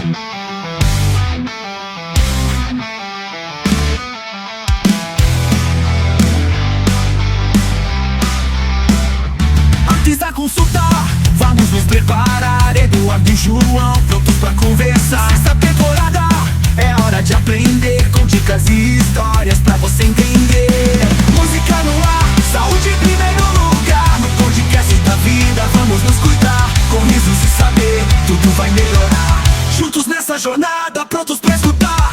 Antes da consulta, vamos nos preparar. Eduardo e João prontos pra conversar. Essa temporada é hora de aprender, com dicas e histórias pra você entender. Música no ar, saúde em primeiro lugar. No podcast da vida vamos nos cuidar. Com risos e saber, tudo vai melhorar. Juntos nessa jornada, prontos pra escutar.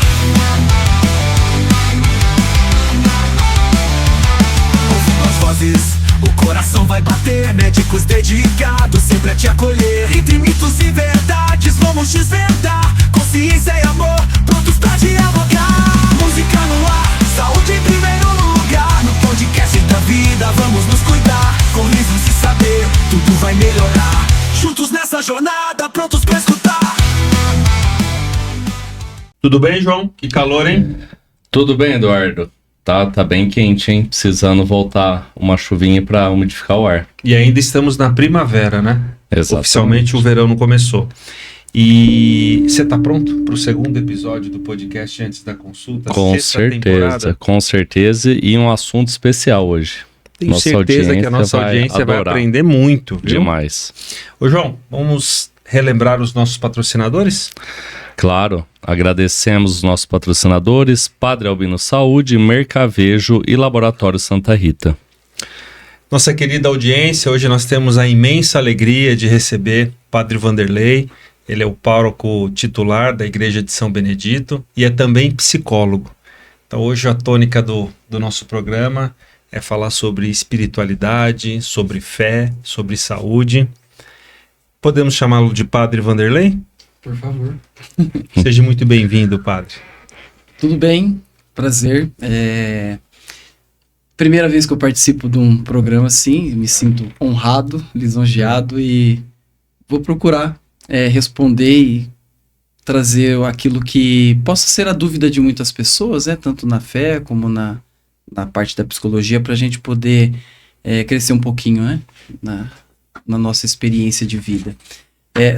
Ouvindo as vozes, o coração vai bater. Médicos dedicados sempre a te acolher. Entre mitos e verdades vamos desvendar. Consciência e amor, prontos pra dialogar. Música no ar, saúde em primeiro lugar. No podcast da vida vamos nos cuidar. Com risos e saber, tudo vai melhorar. Juntos nessa jornada, prontos pra escutar. Tudo bem, João? Que calor, hein? Tudo bem, Eduardo. Tá bem quente, hein? Precisando voltar uma chuvinha pra umidificar o ar. E ainda estamos na primavera, né? Exatamente. Oficialmente o verão não começou. E você tá pronto pro segundo episódio do podcast Antes da Consulta? Com certeza, com certeza. E um assunto especial hoje. Tenho certeza que a nossa audiência vai aprender muito, viu? Demais. Ô, João, vamos relembrar os nossos patrocinadores? Claro, agradecemos os nossos patrocinadores, Padre Albino Saúde, Mercavejo e Laboratório Santa Rita. Nossa querida audiência, hoje nós temos a imensa alegria de receber Padre Vanderlei. Ele é o pároco titular da Igreja de São Benedito e é também psicólogo. Então hoje a tônica do nosso programa é falar sobre espiritualidade, sobre fé, sobre saúde. Podemos chamá-lo de Padre Vanderlei? Por favor. Seja muito bem-vindo, Padre. Tudo bem, prazer. Primeira vez que eu participo de um programa assim, me sinto honrado, lisonjeado e vou procurar responder e trazer aquilo que possa ser a dúvida de muitas pessoas, tanto na fé como na parte da psicologia, para a gente poder crescer um pouquinho, na nossa experiência de vida.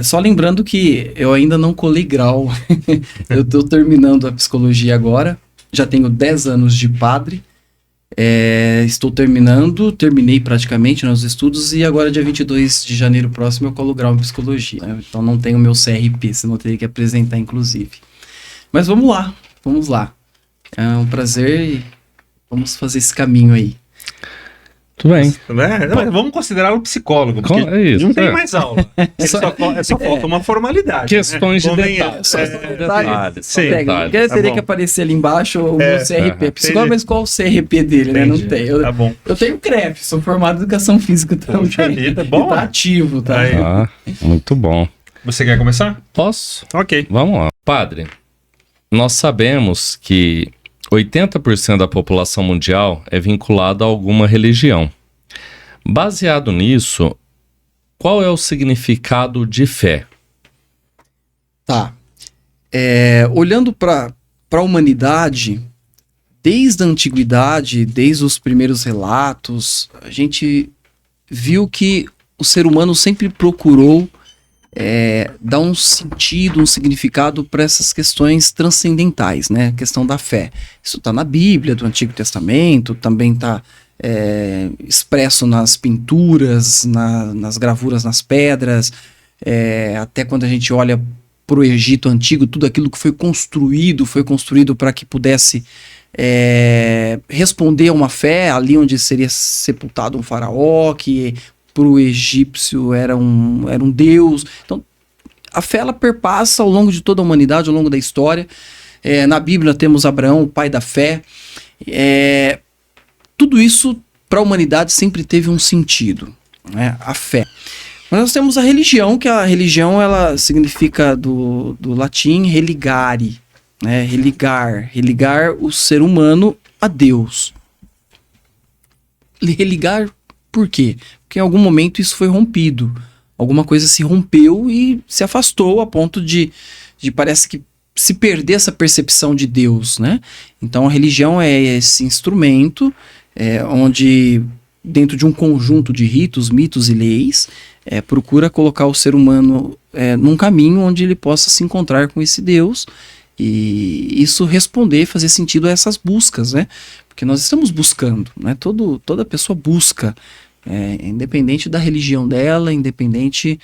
Só lembrando que eu ainda não colei grau. Eu estou terminando a psicologia agora, já tenho 10 anos de padre, terminei praticamente nos estudos e agora dia 22 de janeiro próximo eu colo grau em psicologia, então não tenho meu CRP, senão eu teria que apresentar inclusive. Mas vamos lá, é um prazer e vamos fazer esse caminho aí. Tudo bem. Vamos considerá-lo psicólogo, porque não tem mais aula. Só falta uma formalidade. Questões de detalhes. Teria que aparecer ali embaixo o meu CRP. Psicólogo, mas qual o CRP dele, né? Não tem. Tá bom. Eu tenho CREF, sou formado em Educação Física também. Vida, bom. Tá ativo, tá? Muito bom. Você quer começar? Posso? Ok. Vamos lá. Padre, nós sabemos que 80% da população mundial é vinculada a alguma religião. Baseado nisso, qual é o significado de fé? Tá. Olhando para a humanidade, desde a antiguidade, desde os primeiros relatos, a gente viu que o ser humano sempre procurou dar um sentido, um significado para essas questões transcendentais, né? A questão da fé. Isso está na Bíblia, do Antigo Testamento, também está expresso nas pinturas, nas gravuras nas pedras, até quando a gente olha para o Egito Antigo, tudo aquilo que foi construído para que pudesse responder a uma fé, ali onde seria sepultado um faraó, que para o egípcio era um deus. Então, a fé ela perpassa ao longo de toda a humanidade, ao longo da história. Na Bíblia temos Abraão, o pai da fé. Tudo isso para a humanidade sempre teve um sentido, né? A fé. Mas nós temos a religião, que a religião ela significa do latim religare, né? Religar o ser humano a Deus. Religar por quê? Porque em algum momento isso foi rompido. Alguma coisa se rompeu e se afastou a ponto de parece que se perder essa percepção de Deus, né? Então a religião é esse instrumento onde dentro de um conjunto de ritos, mitos e leis, procura colocar o ser humano num caminho onde ele possa se encontrar com esse Deus e isso responder, fazer sentido a essas buscas, né? Porque nós estamos buscando, né? Toda pessoa busca, independente da religião dela, independente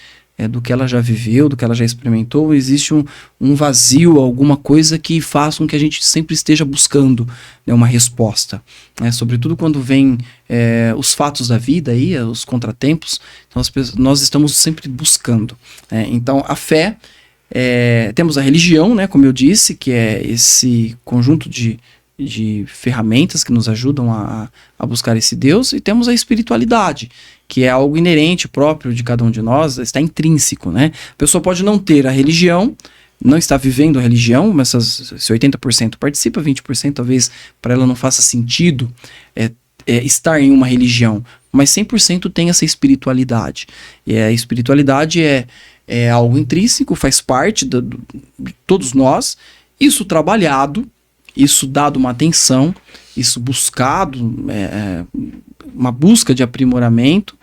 do que ela já viveu, do que ela já experimentou, existe um vazio, alguma coisa que faça com que a gente sempre esteja buscando, né, uma resposta, né? Sobretudo quando vem os fatos da vida, aí, os contratempos, então nós estamos sempre buscando, né? Então a fé, temos a religião, né, como eu disse, que é esse conjunto de ferramentas que nos ajudam a buscar esse Deus, e temos a espiritualidade, que é algo inerente, próprio de cada um de nós, está intrínseco, né? A pessoa pode não ter a religião, não está vivendo a religião, mas se 80% participa, 20% talvez para ela não faça sentido estar em uma religião, mas 100% tem essa espiritualidade. E a espiritualidade é algo intrínseco, faz parte de todos nós, isso trabalhado, isso dado uma atenção, isso buscado, uma busca de aprimoramento,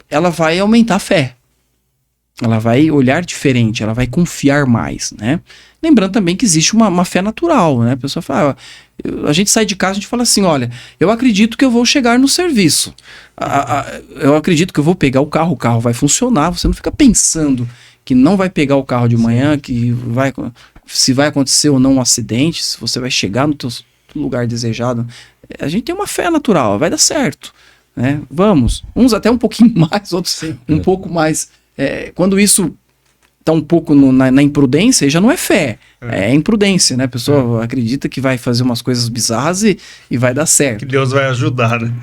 ela vai aumentar a fé. Ela vai olhar diferente, ela vai confiar mais, né? Lembrando também que existe uma fé natural, né? A pessoa fala, a gente sai de casa, a gente fala assim, olha, eu acredito que eu vou chegar no serviço. Eu acredito que eu vou pegar o carro vai funcionar. Você não fica pensando que não vai pegar o carro de manhã, que se vai acontecer ou não um acidente, se você vai chegar no teu lugar desejado. A gente tem uma fé natural, vai dar certo, né? Vamos, uns até um pouquinho mais, outros um pouco mais. Quando isso está um pouco na imprudência, já não é fé, é imprudência, né? A pessoa acredita que vai fazer umas coisas bizarras e vai dar certo. Que Deus vai ajudar, né?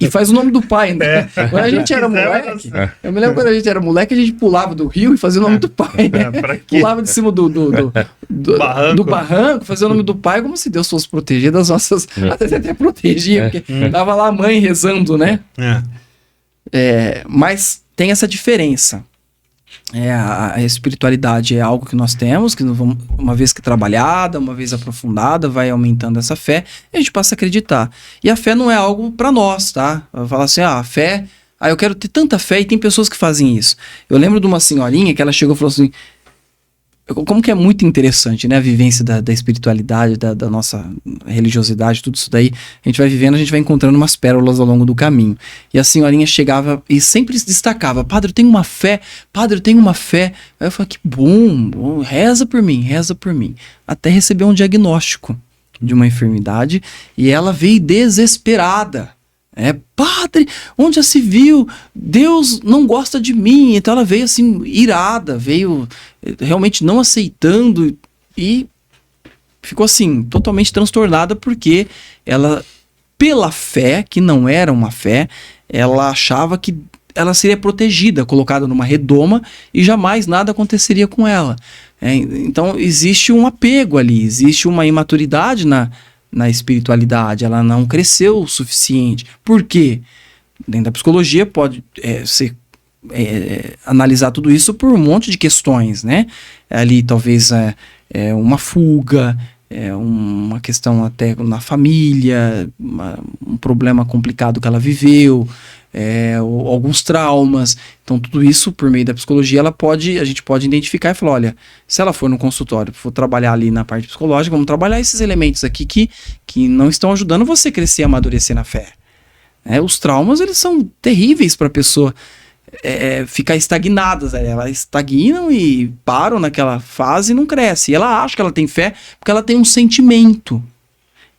E faz o nome do pai, né? Quando a gente era moleque, eu me lembro quando a gente era moleque, a gente pulava do rio e fazia o nome do pai, né? Pulava de cima do barranco, fazia o nome do pai como se Deus fosse proteger das nossas... Até protegia, porque tava lá a mãe rezando, né? Mas tem essa diferença. A espiritualidade é algo que nós temos, que uma vez que trabalhada, uma vez aprofundada, vai aumentando essa fé, e a gente passa a acreditar. E a fé não é algo para nós, tá? Fala assim, a fé, eu quero ter tanta fé, e tem pessoas que fazem isso. Eu lembro de uma senhorinha que ela chegou e falou assim, como que é muito interessante, né, a vivência da espiritualidade, da nossa religiosidade, tudo isso daí, a gente vai vivendo, a gente vai encontrando umas pérolas ao longo do caminho. E a senhorinha chegava e sempre se destacava, padre, eu tenho uma fé, padre, eu tenho uma fé. Aí eu falei, que bom, reza por mim, até receber um diagnóstico de uma enfermidade, e ela veio desesperada. Padre, onde já se viu? Deus não gosta de mim. Então ela veio assim, irada, veio realmente não aceitando e ficou assim, totalmente transtornada, porque ela, pela fé, que não era uma fé, ela achava que ela seria protegida, colocada numa redoma e jamais nada aconteceria com ela. Então existe um apego ali, existe uma imaturidade na espiritualidade, ela não cresceu o suficiente. Por quê? Dentro da psicologia pode ser analisar tudo isso por um monte de questões, né? Ali talvez uma fuga, uma questão até na família, um problema complicado que ela viveu, alguns traumas. Então tudo isso, por meio da psicologia, a gente pode identificar e falar, olha, se ela for no consultório, for trabalhar ali na parte psicológica, vamos trabalhar esses elementos aqui que não estão ajudando você a crescer e amadurecer na fé. Os traumas, eles são terríveis para a pessoa ficar estagnadas. Elas estagnam e param naquela fase e não cresce. E ela acha que ela tem fé porque ela tem um sentimento.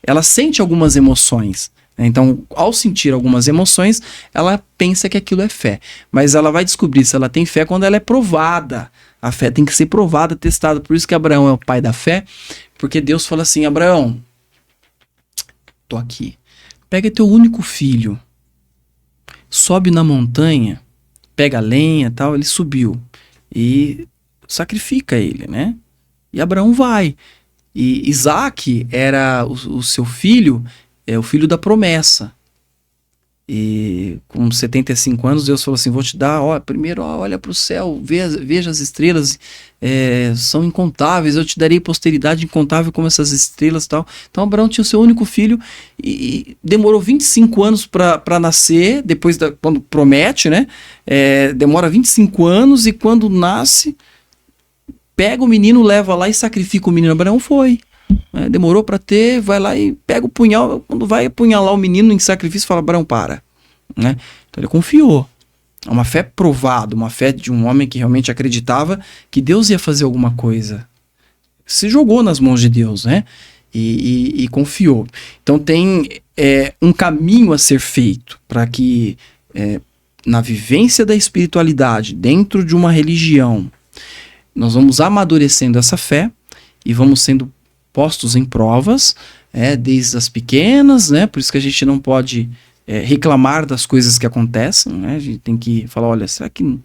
Ela sente algumas emoções. Então, ao sentir algumas emoções, ela pensa que aquilo é fé. Mas ela vai descobrir se ela tem fé quando ela é provada. A fé tem que ser provada, testada. Por isso que Abraão é o pai da fé. Porque Deus fala assim, Abraão, tô aqui. Pega teu único filho, sobe na montanha, pega a lenha e tal. Ele subiu e sacrifica ele, né? E Abraão vai. E Isaac era o seu filho, o filho da promessa. E com 75 anos, Deus falou assim, vou te dar, primeiro olha para o céu, veja as estrelas, são incontáveis, eu te darei posteridade incontável como essas estrelas e tal. Então Abraão tinha o seu único filho e demorou 25 anos para nascer, depois quando promete, né? Demora 25 anos e quando nasce, pega o menino, leva lá e sacrifica o menino. Abraão foi. Demorou para ter, vai lá e pega o punhal, quando vai apunhalar o menino em sacrifício, fala, Abraão, para. Né? Então ele confiou. É uma fé provada, uma fé de um homem que realmente acreditava que Deus ia fazer alguma coisa. Se jogou nas mãos de Deus, né? E confiou. Então tem um caminho a ser feito para que na vivência da espiritualidade, dentro de uma religião, nós vamos amadurecendo essa fé e vamos sendo postos em provas, desde as pequenas, né? Por isso que a gente não pode reclamar das coisas que acontecem, né? A gente tem que falar, olha, será que não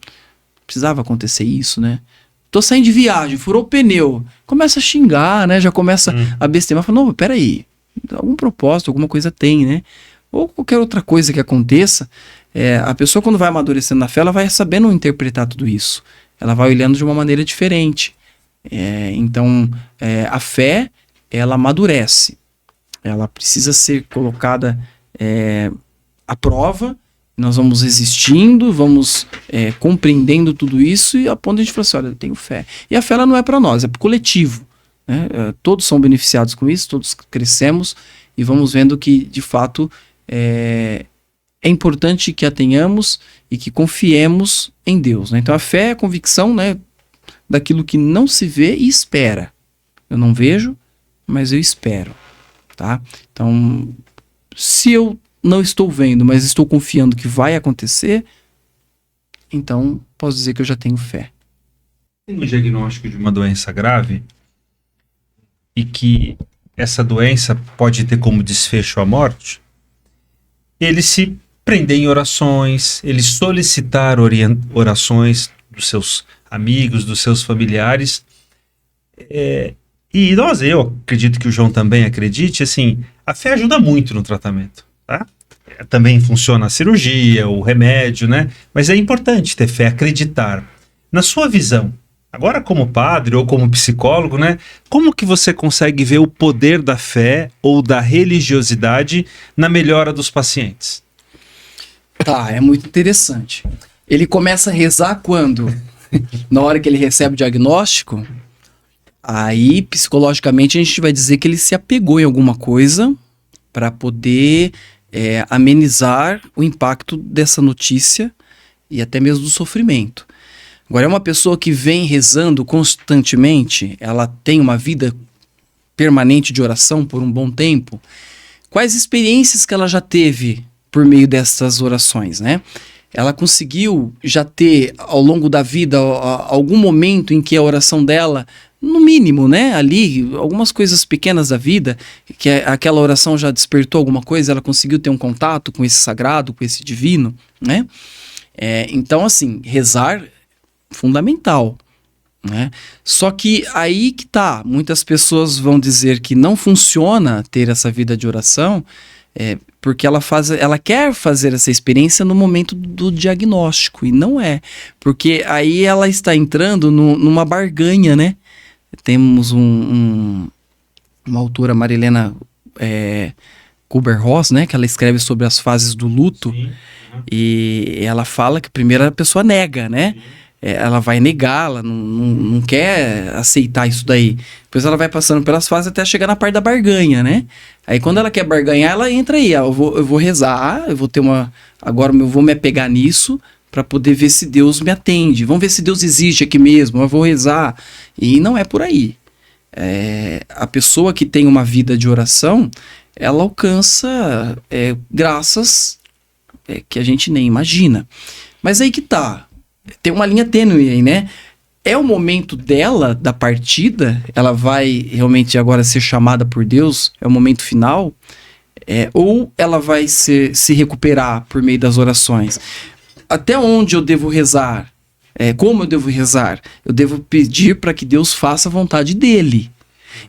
precisava acontecer isso, né? Tô saindo de viagem, furou o pneu, começa a xingar, né? Já começa a besteira, fala, não, peraí, algum propósito, alguma coisa tem, né? Ou qualquer outra coisa que aconteça, a pessoa quando vai amadurecendo na fé, ela vai sabendo interpretar tudo isso, ela vai olhando de uma maneira diferente. Então, a fé, ela amadurece, ela precisa ser colocada à prova, nós vamos existindo, vamos compreendendo tudo isso e a ponto de a gente falar assim, olha, eu tenho fé. E a fé ela não é para nós, é para o coletivo, né? Todos são beneficiados com isso, todos crescemos e vamos vendo que, de fato, é importante que a tenhamos e que confiemos em Deus, né? Então, a fé é a convicção, né, daquilo que não se vê e espera. Eu não vejo, mas eu espero, tá? Então, se eu não estou vendo, mas estou confiando que vai acontecer, então posso dizer que eu já tenho fé. Tem um diagnóstico de uma doença grave e que essa doença pode ter como desfecho a morte, ele se prender em orações, ele solicitar orações dos seus amigos, dos seus familiares, e eu acredito que o João também acredite, assim, a fé ajuda muito no tratamento, tá? Também funciona a cirurgia, o remédio, né? Mas é importante ter fé, acreditar. Na sua visão, agora como padre ou como psicólogo, né? Como que você consegue ver o poder da fé ou da religiosidade na melhora dos pacientes? Tá, é muito interessante. Ele começa a rezar quando? Na hora que ele recebe o diagnóstico, aí psicologicamente a gente vai dizer que ele se apegou em alguma coisa para poder amenizar o impacto dessa notícia e até mesmo do sofrimento. Agora, é uma pessoa que vem rezando constantemente, ela tem uma vida permanente de oração por um bom tempo. Quais experiências que ela já teve por meio dessas orações, né? Ela conseguiu já ter, ao longo da vida, algum momento em que a oração dela, no mínimo, né, ali, algumas coisas pequenas da vida, que aquela oração já despertou alguma coisa, ela conseguiu ter um contato com esse sagrado, com esse divino, né? Então, assim, rezar, fundamental, né? Só que aí que tá, muitas pessoas vão dizer que não funciona ter essa vida de oração, porque ela quer fazer essa experiência no momento do diagnóstico, e não é, porque aí ela está entrando numa barganha, né? Temos uma autora, Marilena Kubler-Ross, né, que ela escreve sobre as fases do luto. Sim. E ela fala que primeiro a pessoa nega, né? Ela vai negar, ela não quer aceitar isso daí. Depois ela vai passando pelas fases até chegar na parte da barganha, né? Aí quando ela quer barganhar, ela entra aí. Eu vou rezar, eu vou ter agora eu vou me apegar nisso para poder ver se Deus me atende. Vamos ver se Deus existe aqui mesmo, eu vou rezar. E não é por aí. A pessoa que tem uma vida de oração, ela alcança graças que a gente nem imagina. Mas aí que tá. Tem uma linha tênue aí, né? É o momento dela, da partida, ela vai realmente agora ser chamada por Deus, é o momento final, ou ela vai se recuperar por meio das orações? Até onde eu devo rezar? Como eu devo rezar? Eu devo pedir para que Deus faça a vontade dele.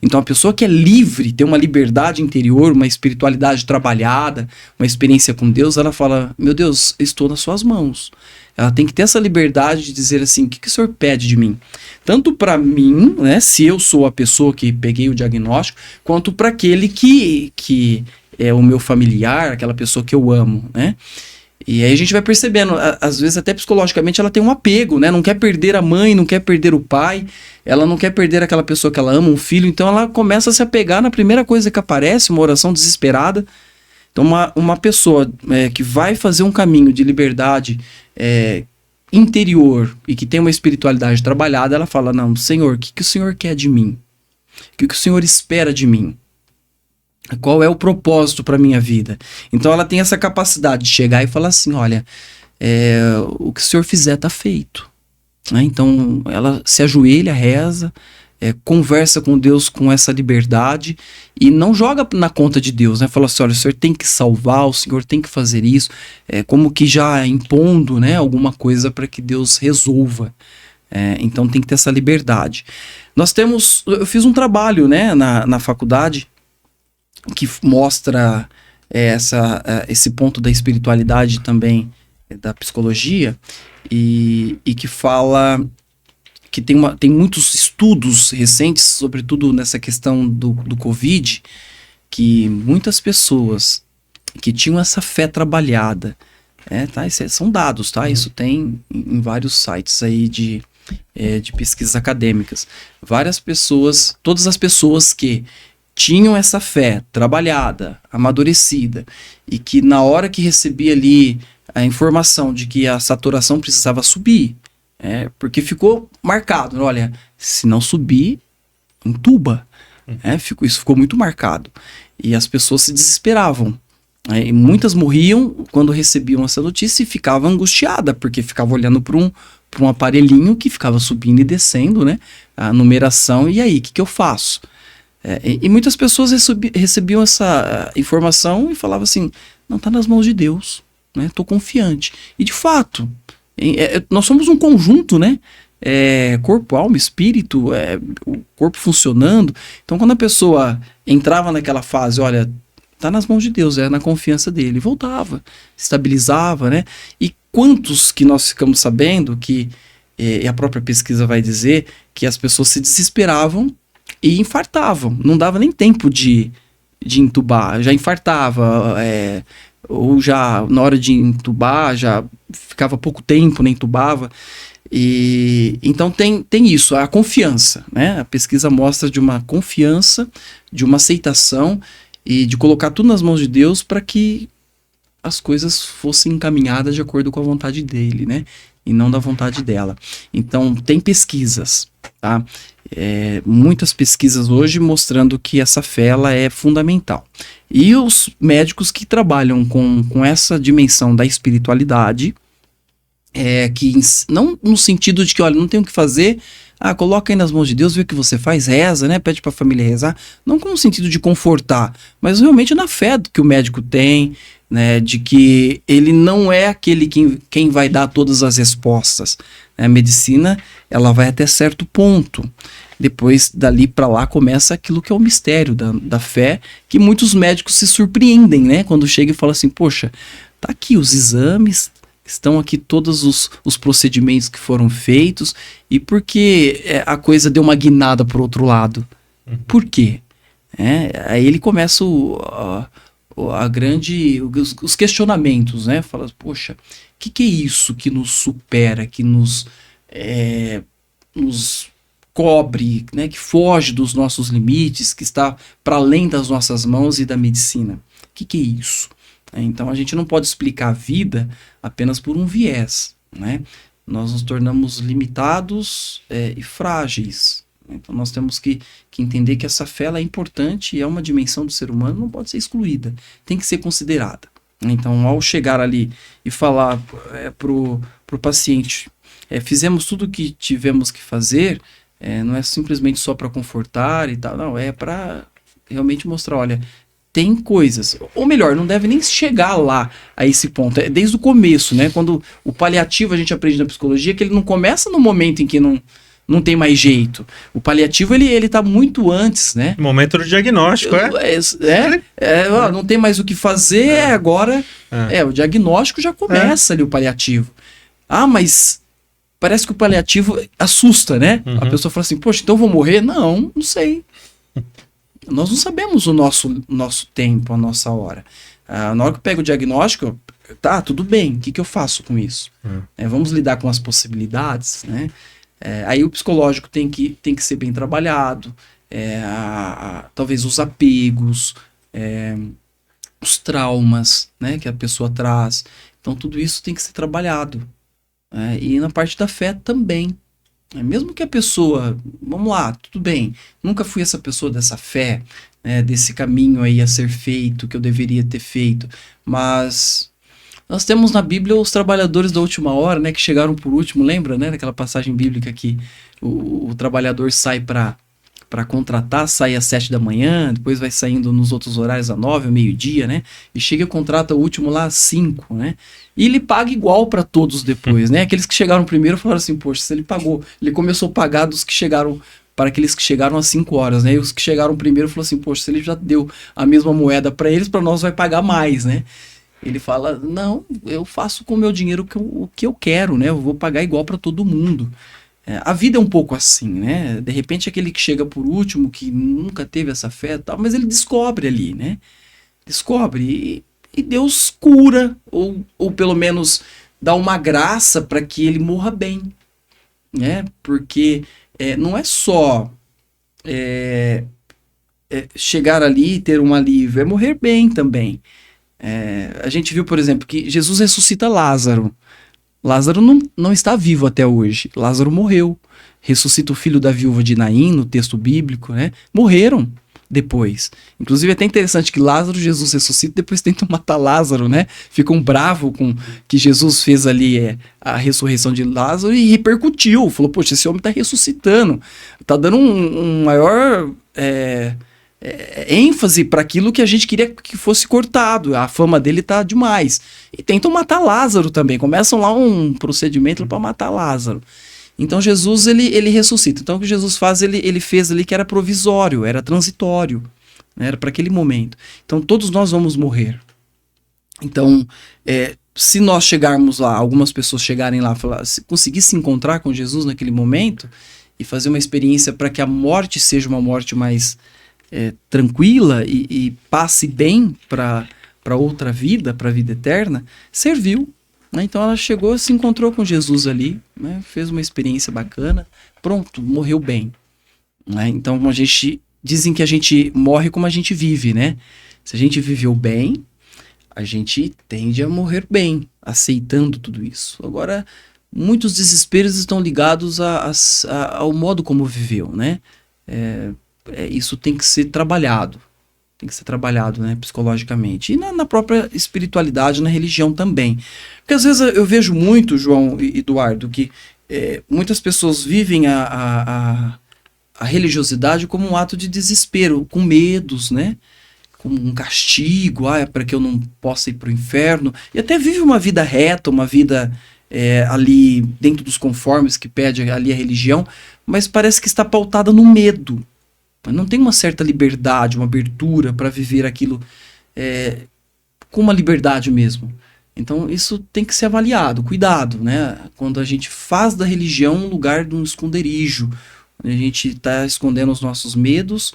Então a pessoa que é livre, tem uma liberdade interior, uma espiritualidade trabalhada, uma experiência com Deus, ela fala, meu Deus, estou nas suas mãos. Ela tem que ter essa liberdade de dizer assim, o que o Senhor pede de mim? Tanto para mim, né, se eu sou a pessoa que peguei o diagnóstico, quanto para aquele que é o meu familiar, aquela pessoa que eu amo, né? E aí a gente vai percebendo, às vezes até psicologicamente ela tem um apego, né? Não quer perder a mãe, não quer perder o pai, ela não quer perder aquela pessoa que ela ama, um filho, então ela começa a se apegar na primeira coisa que aparece, uma oração desesperada. Então uma pessoa que vai fazer um caminho de liberdade interior e que tem uma espiritualidade trabalhada, ela fala, não, Senhor, o que o Senhor quer de mim? O que o Senhor espera de mim? Qual é o propósito para minha vida? Então ela tem essa capacidade de chegar e falar assim, olha, o que o Senhor fizer está feito. Né? Então ela se ajoelha, reza, conversa com Deus com essa liberdade e não joga na conta de Deus, né? Fala assim, olha, o Senhor tem que salvar, o Senhor tem que fazer isso, como que já impondo, né, alguma coisa para que Deus resolva. Então tem que ter essa liberdade. Eu fiz um trabalho, né, na faculdade que mostra esse ponto da espiritualidade também, da psicologia, e que fala que tem muitos estudos recentes, sobretudo nessa questão do Covid, que muitas pessoas que tinham essa fé trabalhada, tá? São dados, tá? Isso tem em vários sites aí de pesquisas acadêmicas. Várias pessoas, todas as pessoas que tinham essa fé trabalhada, amadurecida, e que na hora que recebia ali a informação de que a saturação precisava subir, porque ficou marcado, olha, se não subir, entuba. Isso ficou muito marcado. E as pessoas se desesperavam. E muitas morriam quando recebiam essa notícia e ficavam angustiadas, porque ficava olhando para um aparelhinho que ficava subindo e descendo, né, a numeração, e aí, o que eu faço? E muitas pessoas recebiam essa informação e falavam assim, não, está nas mãos de Deus, né, estou confiante. E de fato, nós somos um conjunto, né? Corpo, alma, espírito, o corpo funcionando. Então quando a pessoa entrava naquela fase, olha, tá nas mãos de Deus, na confiança dele, voltava, estabilizava, né? E quantos que nós ficamos sabendo que, a própria pesquisa vai dizer, que as pessoas se desesperavam e infartavam, não dava nem tempo de entubar, já infartava, ou já na hora de entubar, já ficava pouco tempo, nem entubava. E então tem isso, a confiança, né? A pesquisa mostra de uma confiança, de uma aceitação e de colocar tudo nas mãos de Deus para que as coisas fossem encaminhadas de acordo com a vontade dele, né? E não da vontade dela. Então tem pesquisas, tá? Muitas pesquisas hoje mostrando que essa fé ela é fundamental. E os médicos que trabalham com essa dimensão da espiritualidade, que não no sentido de que, olha, não tem o que fazer, coloca aí nas mãos de Deus, vê o que você faz, reza, né, pede para a família rezar, não com o sentido de confortar, mas realmente na fé que o médico tem, né, de que ele não é aquele quem vai dar todas as respostas. A medicina, ela vai até certo ponto. Depois, dali para lá, começa aquilo que é o mistério da fé, que muitos médicos se surpreendem, né? Quando chega e fala assim, poxa, tá aqui os exames, estão aqui todos os procedimentos que foram feitos, e por que a coisa deu uma guinada para o outro lado? Por quê? Aí ele começa os questionamentos, né? Fala, poxa, o que é isso que nos supera, que nos cobre, né? Que foge dos nossos limites, que está para além das nossas mãos e da medicina? O que é isso? Então a gente não pode explicar a vida apenas por um viés, né? Nós nos tornamos limitados e frágeis. Então nós temos que entender que essa fé ela é importante e é uma dimensão do ser humano, não pode ser excluída, tem que ser considerada. Então ao chegar ali e falar pro paciente, fizemos tudo o que tivemos que fazer, não é simplesmente só para confortar e tal, não, é para realmente mostrar, olha, tem coisas, ou melhor, não deve nem chegar lá a esse ponto, desde o começo, né? Quando o paliativo a gente aprende na psicologia que ele não começa no momento em que não não tem mais jeito. O paliativo, ele tá muito antes, né? Momento do diagnóstico, Não tem mais o que fazer, agora... o diagnóstico já começa ali, o paliativo. Ah, mas parece que o paliativo assusta, né? A pessoa fala assim, poxa, então eu vou morrer? Não sei. Nós não sabemos o nosso tempo, a nossa hora. Na hora que eu pego o diagnóstico, tá, tudo bem, o que eu faço com isso? Vamos lidar com as possibilidades, né? Aí o psicológico tem que ser bem trabalhado, talvez os apegos, os traumas, né, que a pessoa traz. Então tudo isso tem que ser trabalhado. E na parte da fé também. Mesmo que a pessoa, vamos lá, tudo bem, nunca fui essa pessoa dessa fé, desse caminho aí a ser feito, que eu deveria ter feito, mas nós temos na Bíblia os trabalhadores da última hora, né, que chegaram por último, lembra, né, daquela passagem bíblica que o trabalhador sai para contratar, sai às 7 da manhã, depois vai saindo nos outros horários às 9, ao meio-dia, né? E chega e contrata o último lá às 5, né? E ele paga igual para todos depois, né? Aqueles que chegaram primeiro falaram assim, poxa, se ele pagou, ele começou a pagar dos que chegaram, para aqueles que chegaram às 5 horas, né? E os que chegaram primeiro falaram assim, poxa, se ele já deu a mesma moeda para eles, para nós vai pagar mais, né? Ele fala, não, eu faço com o meu dinheiro o que eu quero, né? Eu vou pagar igual para todo mundo. A vida é um pouco assim, né? De repente aquele que chega por último, que nunca teve essa fé e tal, mas ele descobre ali, né? Descobre e Deus cura, ou pelo menos dá uma graça para que ele morra bem, né? Porque não é só chegar ali e ter um alívio, é morrer bem também. A gente viu, por exemplo, que Jesus ressuscita Lázaro. Lázaro não está vivo até hoje. Lázaro morreu. Ressuscita o filho da viúva de Naim, no texto bíblico, né? Morreram depois. Inclusive é até interessante que Lázaro, Jesus ressuscita, depois tentam matar Lázaro, né? Ficam bravos com que Jesus fez ali a ressurreição de Lázaro e repercutiu. Falou, poxa, esse homem está ressuscitando. Está dando um maior... ênfase para aquilo que a gente queria que fosse cortado. A fama dele tá demais. E tentam matar Lázaro também. Começam lá um procedimento para matar Lázaro. Então Jesus ele ressuscita. Então o que Jesus faz, ele fez ali que era provisório, era transitório, né? Era para aquele momento. Então todos nós vamos morrer. Então se nós chegarmos lá, algumas pessoas chegarem lá, se conseguir se encontrar com Jesus naquele momento e fazer uma experiência para que a morte seja uma morte mais tranquila e passe bem para outra vida, para a vida eterna, serviu, né? Então ela chegou, se encontrou com Jesus ali, né? Fez uma experiência bacana, pronto, morreu bem, né? Então dizem que a gente morre como a gente vive, né? Se a gente viveu bem, a gente tende a morrer bem, aceitando tudo isso. Agora, muitos desesperos estão ligados ao modo como viveu, né? Isso tem que ser trabalhado. Tem que ser trabalhado, né, psicologicamente. E na própria espiritualidade, na religião também. Porque às vezes eu vejo muito, João e Eduardo, que muitas pessoas vivem a religiosidade como um ato de desespero, com medos, né? Como um castigo, para que eu não possa ir para o inferno. E até vive uma vida reta, uma vida ali dentro dos conformes que pede ali a religião, mas parece que está pautada no medo. Não tem uma certa liberdade, uma abertura para viver aquilo com uma liberdade mesmo. Então isso tem que ser avaliado, cuidado, né? Quando a gente faz da religião um lugar de um esconderijo, onde a gente está escondendo os nossos medos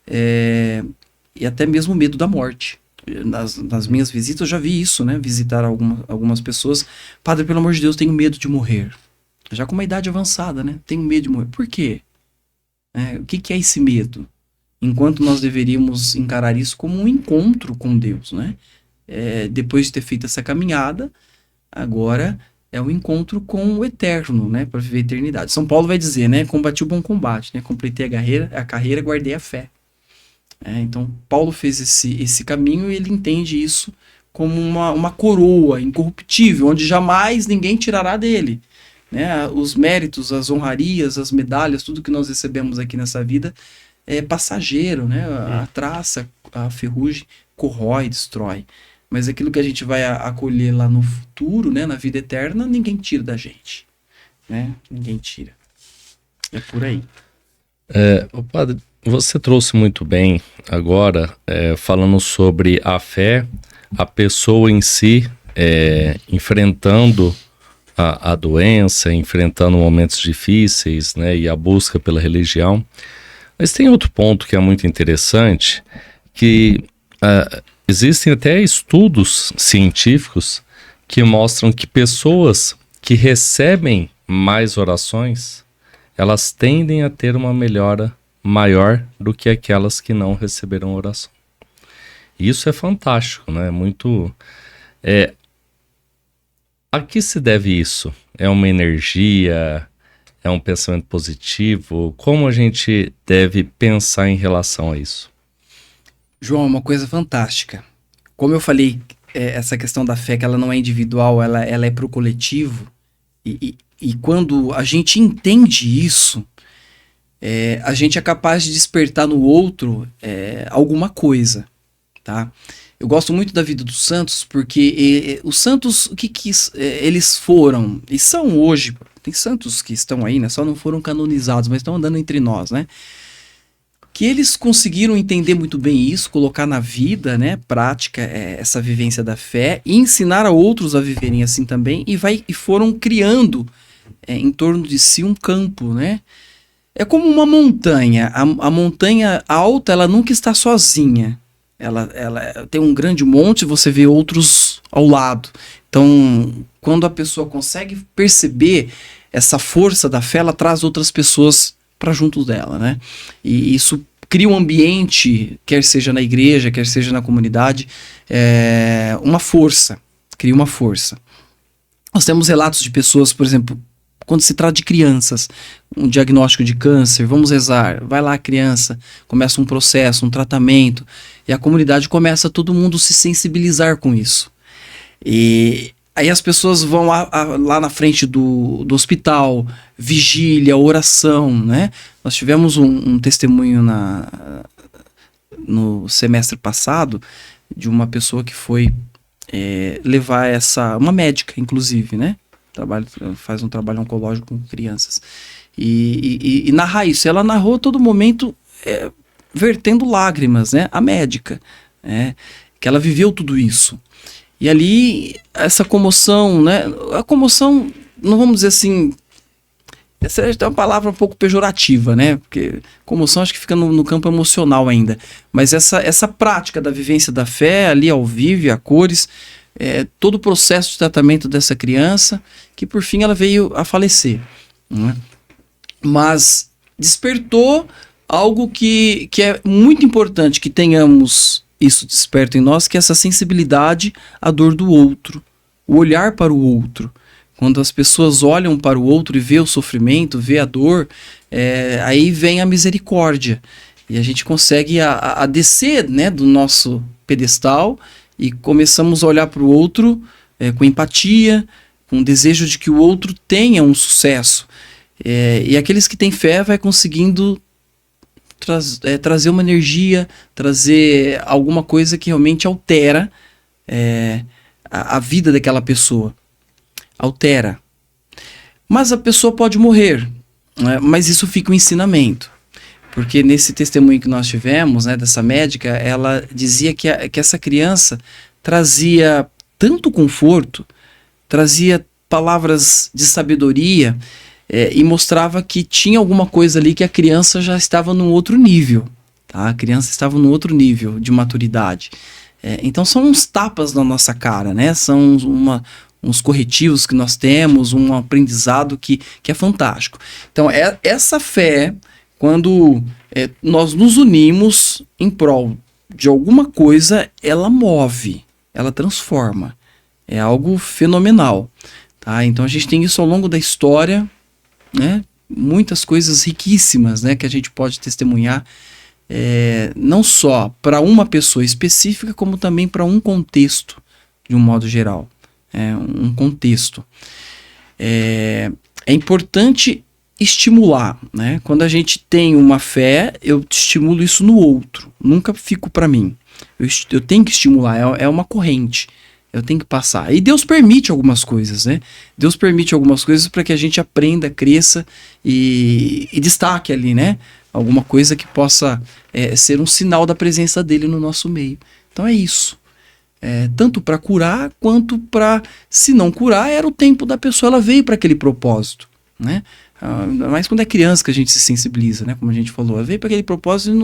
e até mesmo o medo da morte. Nas minhas visitas eu já vi isso, né? Visitar algumas pessoas. Padre, pelo amor de Deus, tenho medo de morrer. Já com uma idade avançada, né? Tenho medo de morrer. Por quê? O que é esse medo? Enquanto nós deveríamos encarar isso como um encontro com Deus, né? Depois de ter feito essa caminhada, agora é um encontro com o eterno, né? Para viver a eternidade. São Paulo vai dizer, né? Combati o bom combate, né? Completei a carreira, guardei a fé. Então, Paulo fez esse caminho e ele entende isso como uma coroa incorruptível, onde jamais ninguém tirará dele. Né? Os méritos, as honrarias, as medalhas, tudo que nós recebemos aqui nessa vida é passageiro, né? A traça, a ferrugem corrói, destrói. Mas aquilo que a gente vai acolher lá no futuro, né? Na vida eterna, ninguém tira da gente, né? Ninguém tira. É por aí. Padre, você trouxe muito bem agora, falando sobre a fé, a pessoa em si, enfrentando a doença, enfrentando momentos difíceis, né, e a busca pela religião. Mas tem outro ponto que é muito interessante, que existem até estudos científicos que mostram que pessoas que recebem mais orações, elas tendem a ter uma melhora maior do que aquelas que não receberam oração. Isso é fantástico, né? A que se deve isso? É uma energia? É um pensamento positivo? Como a gente deve pensar em relação a isso? João, é uma coisa fantástica. Como eu falei, essa questão da fé, que ela não é individual, ela é para o coletivo. E quando a gente entende isso, a gente é capaz de despertar no outro alguma coisa, tá? Eu gosto muito da vida dos santos, porque os santos, o que eles foram, e são hoje, tem santos que estão aí, né? Só não foram canonizados, mas estão andando entre nós, né? Que eles conseguiram entender muito bem isso, colocar na vida, né, prática, essa vivência da fé, e ensinar a outros a viverem assim também, e foram criando em torno de si um campo, né? É como uma montanha. A montanha alta, ela nunca está sozinha. Ela tem um grande monte, você vê outros ao lado. Então, quando a pessoa consegue perceber essa força da fé, ela traz outras pessoas para junto dela, né? E isso cria um ambiente, quer seja na igreja, quer seja na comunidade, uma força, cria uma força. Nós temos relatos de pessoas, por exemplo, quando se trata de crianças, um diagnóstico de câncer, vamos rezar, vai lá a criança, começa um processo, um tratamento, e a comunidade começa todo mundo se sensibilizar com isso. E aí as pessoas vão lá na frente do hospital, vigília, oração, né? Nós tivemos um testemunho no semestre passado de uma pessoa que foi levar uma médica, inclusive, né? Faz um trabalho oncológico com crianças. E narrar isso. Ela narrou todo momento vertendo lágrimas, né? A médica, que ela viveu tudo isso. E ali, essa comoção, né? A comoção, não vamos dizer assim, essa é uma palavra um pouco pejorativa, né? Porque comoção acho que fica no campo emocional ainda. Mas essa prática da vivência da fé, ali ao vivo, a cores, todo o processo de tratamento dessa criança, que por fim ela veio a falecer, né? Mas despertou algo que é muito importante que tenhamos isso desperto em nós, que é essa sensibilidade à dor do outro, o olhar para o outro. Quando as pessoas olham para o outro e vê o sofrimento, vê a dor, aí vem a misericórdia. E a gente consegue a descer, né, do nosso pedestal e começamos a olhar para o outro com empatia, com desejo de que o outro tenha um sucesso. E aqueles que têm fé vai conseguindo trazer uma energia, trazer alguma coisa que realmente altera a vida daquela pessoa. Altera. Mas a pessoa pode morrer, né? Mas isso fica um ensinamento. Porque nesse testemunho que nós tivemos, né, dessa médica, ela dizia que essa criança trazia tanto conforto, trazia palavras de sabedoria, e mostrava que tinha alguma coisa ali que a criança já estava num outro nível, tá? A criança estava num outro nível de maturidade. Então são uns tapas na nossa cara, né? São uns corretivos que nós temos, um aprendizado que é fantástico. Então essa fé, quando nós nos unimos em prol de alguma coisa, ela move, ela transforma. É algo fenomenal, tá? Então a gente tem isso ao longo da história, né? Muitas coisas riquíssimas, né, que a gente pode testemunhar, não só para uma pessoa específica, como também para um contexto, de um modo geral. Um contexto. É importante estimular, né? Quando a gente tem uma fé, eu estimulo isso no outro, nunca fico para mim. Eu tenho que estimular, é uma corrente, Eu tenho que passar. E Deus permite algumas coisas, né? Deus permite algumas coisas para que a gente aprenda, cresça e destaque ali, né? Alguma coisa que possa ser um sinal da presença dele no nosso meio. Então é isso. Tanto para curar, quanto para, se não curar, era o tempo da pessoa, ela veio para aquele propósito, né? Mas quando é criança que a gente se sensibiliza, né? Como a gente falou, ela veio para aquele propósito e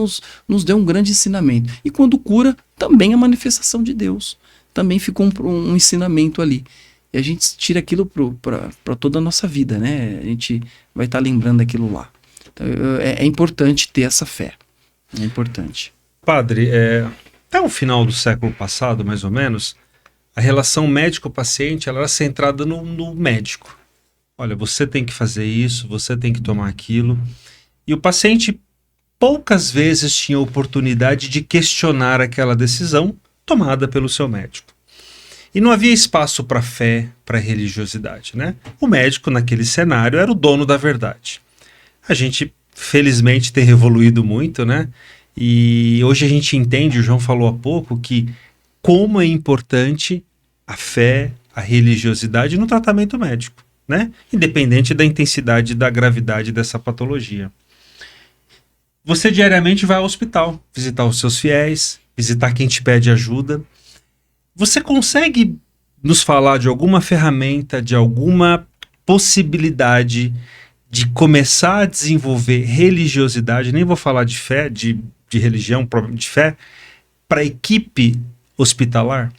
nos deu um grande ensinamento. E quando cura, também a manifestação de Deus. Também ficou um ensinamento ali. E a gente tira aquilo para toda a nossa vida, né? A gente vai estar lembrando aquilo lá. Então, é importante ter essa fé. É importante. Padre, até o final do século passado, mais ou menos, a relação médico-paciente ela era centrada no médico. Olha, você tem que fazer isso, você tem que tomar aquilo. E o paciente poucas vezes tinha oportunidade de questionar aquela decisão tomada pelo seu médico. E não havia espaço para fé, para religiosidade, né? O médico, naquele cenário, era o dono da verdade. A gente, felizmente, tem evoluído muito, né? E hoje a gente entende, o João falou há pouco, que como é importante a fé, a religiosidade no tratamento médico, né? Independente da intensidade e da gravidade dessa patologia. Você diariamente vai ao hospital, visitar os seus fiéis, visitar quem te pede ajuda. Você consegue nos falar de alguma ferramenta, de alguma possibilidade de começar a desenvolver religiosidade, nem vou falar de fé, de religião, de fé, para a equipe hospitalar?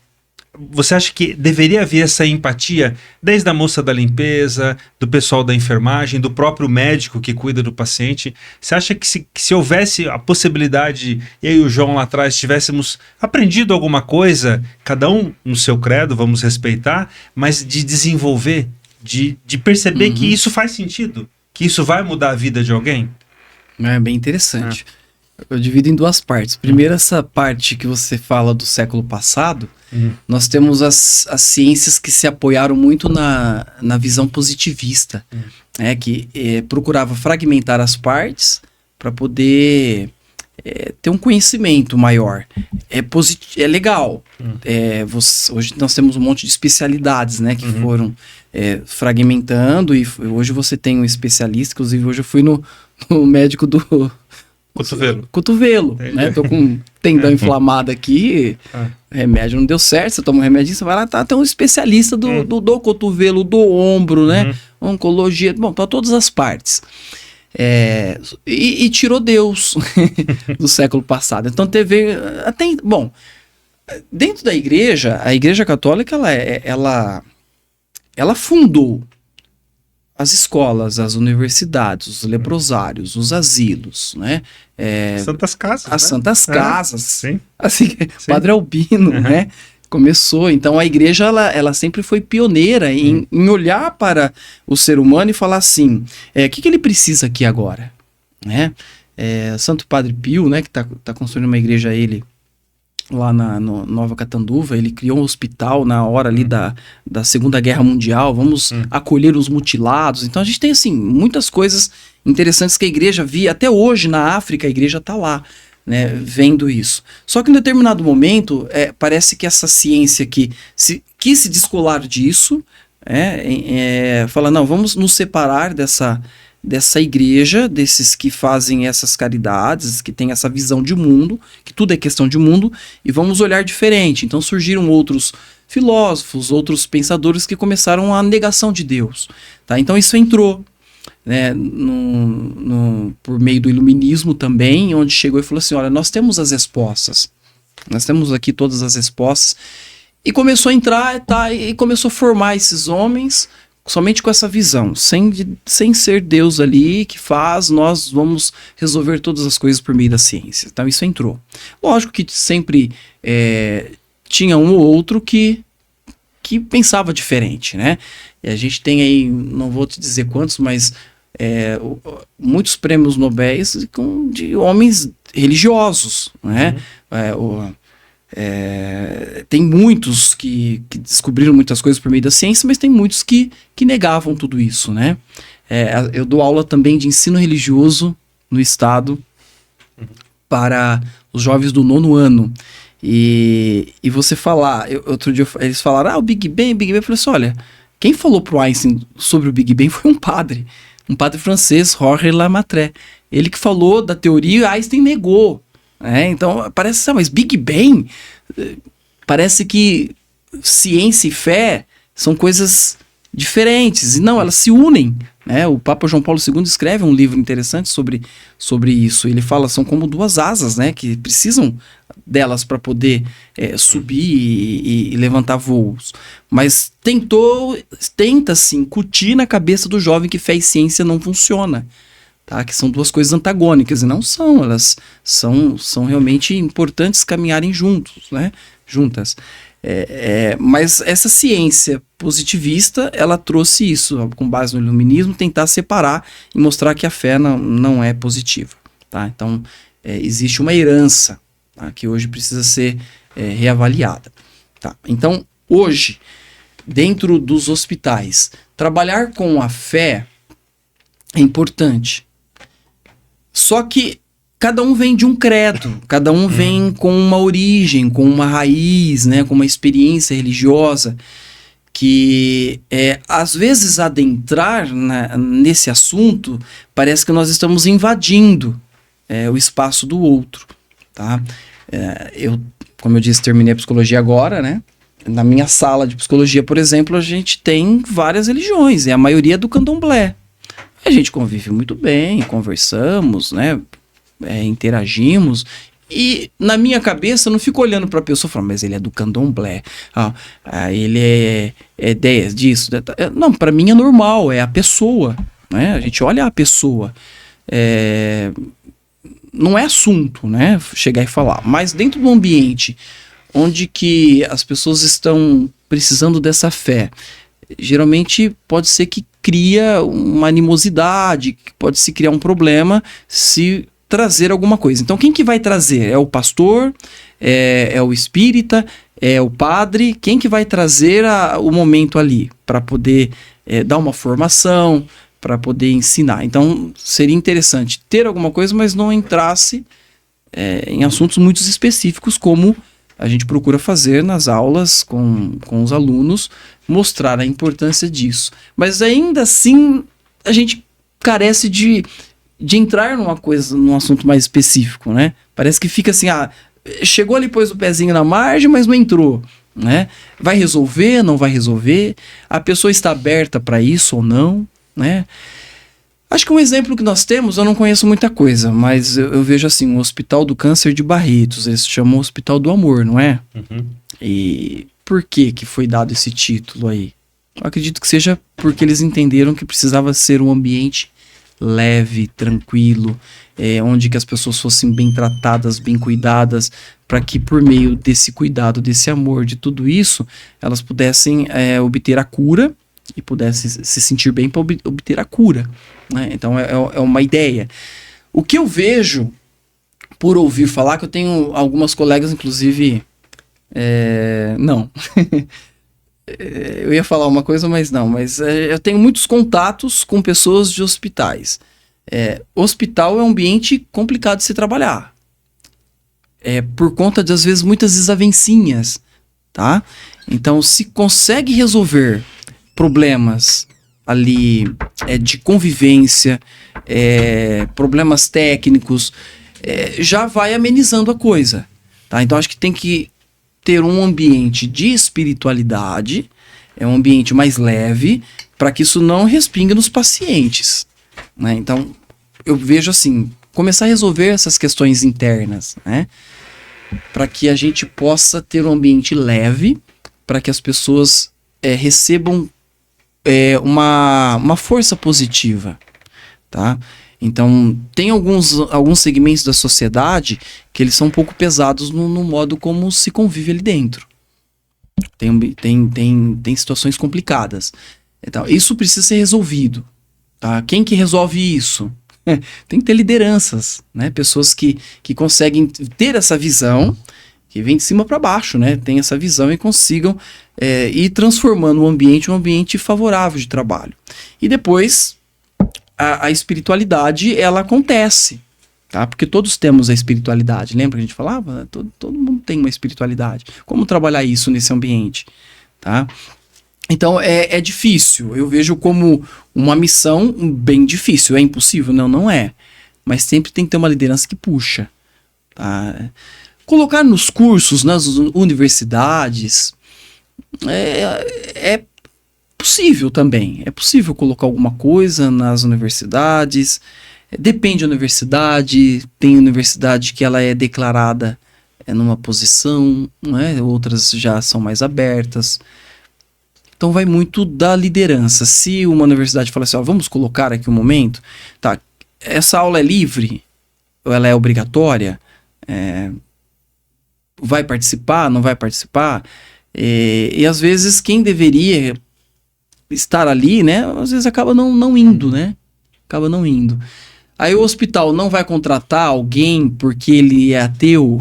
Você acha que deveria haver essa empatia desde a moça da limpeza, do pessoal da enfermagem, do próprio médico que cuida do paciente? Você acha que se houvesse a possibilidade, eu e o João lá atrás tivéssemos aprendido alguma coisa, cada um no seu credo, vamos respeitar, mas de desenvolver, de perceber que isso faz sentido, que isso vai mudar a vida de alguém? É bem interessante. Eu divido em duas partes. Primeiro, essa parte que você fala do século passado, nós temos as ciências que se apoiaram muito na visão positivista, que procurava fragmentar as partes para poder ter um conhecimento maior. É legal. Hoje nós temos um monte de especialidades, né, que foram fragmentando, e hoje você tem um especialista. Inclusive, hoje eu fui no médico do cotovelo, né? Tô com um tendão inflamado aqui, remédio não deu certo, você toma um remédio, você vai lá, tem um especialista do cotovelo, do ombro, né? Oncologia, bom, para todas as partes. E tirou Deus do século passado. Então teve dentro da igreja, a Igreja Católica, ela fundou as escolas, as universidades, os leprosários, os asilos, né? Santas Casas. As né? Santas Casas. Sim. Assim, sim. Padre Albino, né? Começou. Então a igreja, ela sempre foi pioneira em olhar para o ser humano e falar assim, o que ele precisa aqui agora? Né? Santo Padre Pio, né? Que tá construindo uma igreja, lá na Nova Catanduva, ele criou um hospital na hora ali da Segunda Guerra Mundial, vamos acolher os mutilados. Então a gente tem assim muitas coisas interessantes que a igreja via, até hoje na África a igreja está lá, né, vendo isso. Só que em determinado momento, parece que essa ciência que quis se descolar disso, fala, não, vamos nos separar dessa igreja, desses que fazem essas caridades, que tem essa visão de mundo, que tudo é questão de mundo, e vamos olhar diferente. Então surgiram outros filósofos, outros pensadores que começaram a negação de Deus. Tá? Então isso entrou, né, por meio do iluminismo também, onde chegou e falou assim, olha, nós temos as respostas, nós temos aqui todas as respostas, e começou a entrar, e começou a formar esses homens somente com essa visão, sem ser Deus ali que faz, nós vamos resolver todas as coisas por meio da ciência. Então isso entrou. Lógico que sempre tinha um ou outro que pensava diferente, né? E a gente tem aí, não vou te dizer quantos, mas muitos prêmios Nobel de homens religiosos, né? Tem muitos que descobriram muitas coisas por meio da ciência, mas tem muitos que negavam tudo isso, né? Eu dou aula também de ensino religioso no estado para os jovens do 9º ano. E você falar, outro dia eles falaram, o Big Bang, eu falei assim, olha, quem falou pro Einstein sobre o Big Bang foi um padre francês, Jorge Lemaitre. Ele que falou da teoria e Einstein negou. Então, parece, mas Big Bang, parece que ciência e fé são coisas diferentes. E não, elas se unem. O Papa João Paulo II escreve um livro interessante sobre isso. Ele fala, são como duas asas, que precisam delas para poder subir e levantar voos. Mas tenta-se incutir na cabeça do jovem que fé e ciência não funciona. Tá? Que são duas coisas antagônicas, e não são, elas são realmente importantes caminharem juntas. Mas essa ciência positivista, ela trouxe isso, com base no iluminismo, tentar separar e mostrar que a fé não é positiva. Tá? Então, existe uma herança, tá? Que hoje precisa ser reavaliada. Tá? Então, hoje, dentro dos hospitais, trabalhar com a fé é importante. Só que cada um vem de um credo, cada um vem com uma origem, com uma raiz, com uma experiência religiosa, que às vezes adentrar nesse assunto, parece que nós estamos invadindo o espaço do outro. Tá? Eu, como eu disse, terminei a psicologia agora, Na minha sala de psicologia, por exemplo, a gente tem várias religiões, e a maioria é do candomblé. A gente convive muito bem, conversamos, interagimos, e na minha cabeça eu não fico olhando para a pessoa e falando, mas ele é do candomblé, ele é disso. Não, para mim é normal, é a pessoa, A gente olha a pessoa, não é assunto, chegar e falar, mas dentro do ambiente onde que as pessoas estão precisando dessa fé, geralmente pode ser que cria uma animosidade, pode se criar um problema se trazer alguma coisa. Então quem que vai trazer? É o pastor? É o espírita? É o padre? Quem que vai trazer o momento ali para poder dar uma formação, para poder ensinar? Então seria interessante ter alguma coisa, mas não entrasse em assuntos muito específicos, como a gente procura fazer nas aulas com os alunos, mostrar a importância disso. Mas ainda assim, a gente carece de entrar num assunto mais específico, Parece que fica assim, chegou ali, pôs o pezinho na margem, mas não entrou, Vai resolver, não vai resolver? A pessoa está aberta para isso ou não, Acho que um exemplo que nós temos, eu não conheço muita coisa, mas eu vejo assim, o Hospital do Câncer de Barretos, eles chamam Hospital do Amor, não é? Uhum. E por que foi dado esse título aí? Eu acredito que seja porque eles entenderam que precisava ser um ambiente leve, tranquilo, onde que as pessoas fossem bem tratadas, bem cuidadas, para que por meio desse cuidado, desse amor, de tudo isso, elas pudessem obter a cura e pudessem se sentir bem para obter a cura. Então é uma ideia. O que eu vejo, por ouvir falar, que eu tenho algumas colegas, inclusive, não. Eu ia falar uma coisa, mas não. Mas eu tenho muitos contatos com pessoas de hospitais. Hospital é um ambiente complicado de se trabalhar. Por conta de, às vezes, muitas desavencinhas, tá? Então, se consegue resolver problemas ali de convivência, problemas técnicos, já vai amenizando a coisa, tá? Então, acho que tem que ter um ambiente de espiritualidade, um ambiente mais leve, para que isso não respingue nos pacientes, Então, eu vejo assim, começar a resolver essas questões internas, para que a gente possa ter um ambiente leve, para que as pessoas recebam uma força positiva, tá? Então, tem alguns segmentos da sociedade que eles são um pouco pesados no modo como se convive ali dentro. Tem situações complicadas. Então, isso precisa ser resolvido, tá? Quem que resolve isso? Tem que ter lideranças, Pessoas que conseguem ter essa visão, que vem de cima para baixo, Tem essa visão e consigam ir transformando o ambiente em um ambiente favorável de trabalho. E depois, a espiritualidade, ela acontece, tá? Porque todos temos a espiritualidade. Lembra que a gente falava? Todo mundo tem uma espiritualidade. Como trabalhar isso nesse ambiente, tá? Então é difícil. Eu vejo como uma missão bem difícil. É impossível? Não, não é. Mas sempre tem que ter uma liderança que puxa, tá? Colocar nos cursos, nas universidades, é possível também. É possível colocar alguma coisa nas universidades. Depende da universidade. Tem universidade que ela é declarada numa posição, né? Outras já são mais abertas. Então vai muito da liderança. Se uma universidade fala assim, ó, vamos colocar aqui um momento, tá, essa aula é livre? Ou ela é obrigatória? Vai participar? Não vai participar? E às vezes quem deveria estar ali, né? Às vezes acaba não indo, né? Acaba não indo. Aí o hospital não vai contratar alguém porque ele é ateu,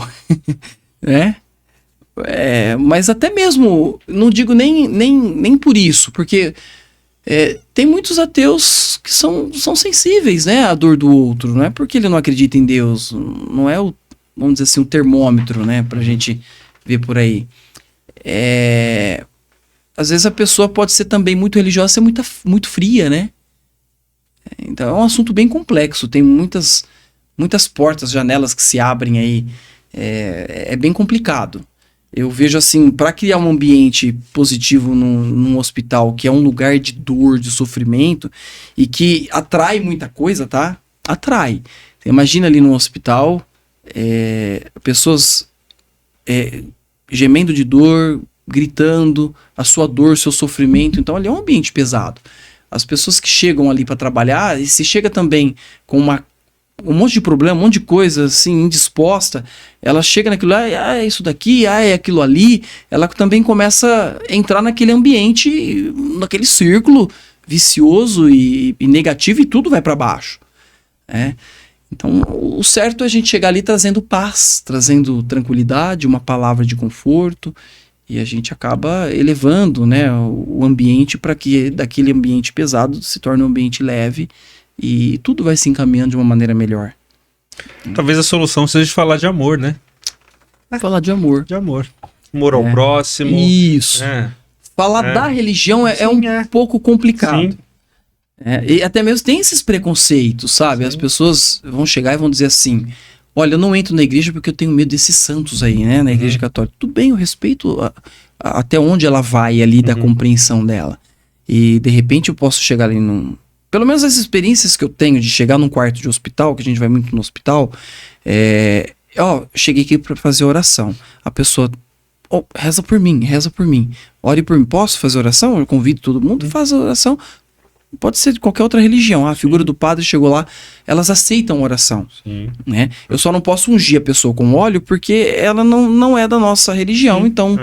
né? Mas até mesmo, não digo nem por isso, porque tem muitos ateus que são sensíveis, né, à dor do outro, não é porque ele não acredita em Deus, não é vamos dizer assim, o termômetro, né, pra gente ver por aí. Às vezes a pessoa pode ser também muito religiosa, ser muito fria, né? Então é um assunto bem complexo, tem muitas portas, janelas que se abrem aí, é bem complicado. Eu vejo assim, para criar um ambiente positivo num hospital, que é um lugar de dor, de sofrimento, e que atrai muita coisa, tá? Atrai. Imagina ali num hospital, pessoas gemendo de dor, gritando, a sua dor, seu sofrimento. Então ali é um ambiente pesado. As pessoas que chegam ali para trabalhar, e se chega também com um monte de problema, um monte de coisa assim, indisposta, ela chega naquilo lá, é isso daqui, é aquilo ali, ela também começa a entrar naquele ambiente, naquele círculo vicioso e negativo, e tudo vai para baixo. Então, o certo é a gente chegar ali trazendo paz, trazendo tranquilidade, uma palavra de conforto, e a gente acaba elevando, né, o ambiente para que daquele ambiente pesado se torne um ambiente leve, e tudo vai se encaminhando de uma maneira melhor. Talvez a solução seja falar de amor, né? Falar de amor. De amor. Amor ao próximo. Isso. Falar da religião é pouco complicado. E até mesmo tem esses preconceitos, sabe? Sim. As pessoas vão chegar e vão dizer assim, olha, eu não entro na igreja porque eu tenho medo desses santos aí, né? Na igreja católica. Tudo bem, eu respeito até onde ela vai ali da compreensão dela. E de repente eu posso chegar ali Pelo menos as experiências que eu tenho de chegar num quarto de hospital, que a gente vai muito no hospital, cheguei aqui para fazer oração. A pessoa, reza por mim, ore por mim. Posso fazer oração? Eu convido todo mundo, faz a oração. Pode ser de qualquer outra religião. A figura do padre chegou lá, elas aceitam oração. Né? Eu só não posso ungir a pessoa com óleo porque ela não é da nossa religião. Então,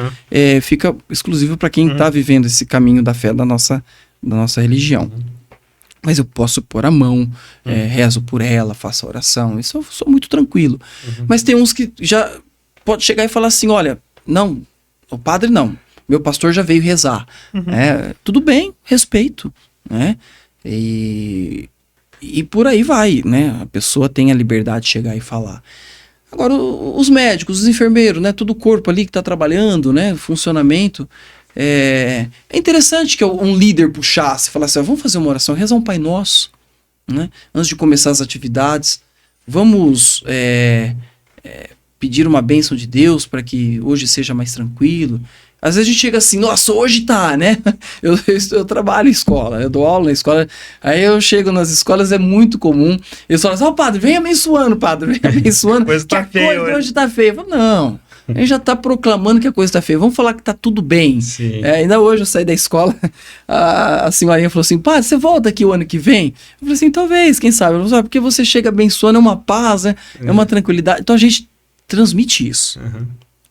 fica exclusivo para quem está vivendo esse caminho da fé da nossa religião. Mas eu posso pôr a mão, rezo por ela, faço a oração. Isso eu sou muito tranquilo. Mas tem uns que já pode chegar e falar assim, olha, não, o padre não. Meu pastor já veio rezar. Tudo bem, respeito. Né? E por aí vai, né? A pessoa tem a liberdade de chegar e falar. Agora, os médicos, os enfermeiros, né? Todo o corpo ali que está trabalhando, né? Funcionamento. É interessante que um líder puxasse, falasse, vamos fazer uma oração, rezar um Pai Nosso, né? Antes de começar as atividades. Vamos pedir uma bênção de Deus para que hoje seja mais tranquilo. Às vezes a gente chega assim, nossa, hoje tá, né? Eu trabalho em escola, eu dou aula na escola, aí eu chego nas escolas, é muito comum, eles falam assim, padre, vem abençoando, coisa que tá feia, coisa hoje tá feia. Eu falo, não, a gente já tá proclamando que a coisa tá feia, vamos falar que tá tudo bem. Ainda hoje eu saí da escola, a senhorinha falou assim, padre, você volta aqui o ano que vem? Eu falei assim, talvez, quem sabe? Eu falei, porque você chega abençoando, é uma paz, né? É uma tranquilidade, então a gente transmite isso.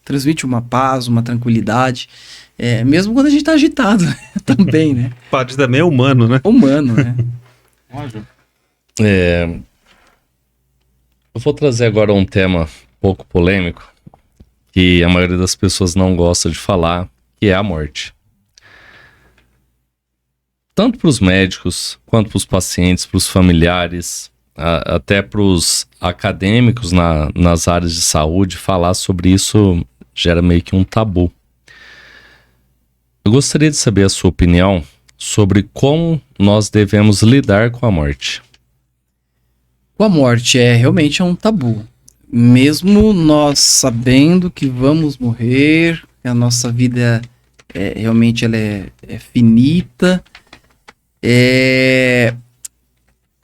Transmite uma paz, uma tranquilidade, mesmo quando a gente tá agitado, também, né? O padre também é humano, né? Humano, né? Eu vou trazer agora um tema um pouco polêmico, que a maioria das pessoas não gosta de falar, que é a morte. Tanto para os médicos, quanto para os pacientes, para os familiares, até para os acadêmicos nas áreas de saúde, falar sobre isso gera meio que um tabu. Eu gostaria de saber a sua opinião sobre como nós devemos lidar com a morte. Com a morte realmente é um tabu. Mesmo nós sabendo que vamos morrer, que a nossa vida realmente ela é finita, é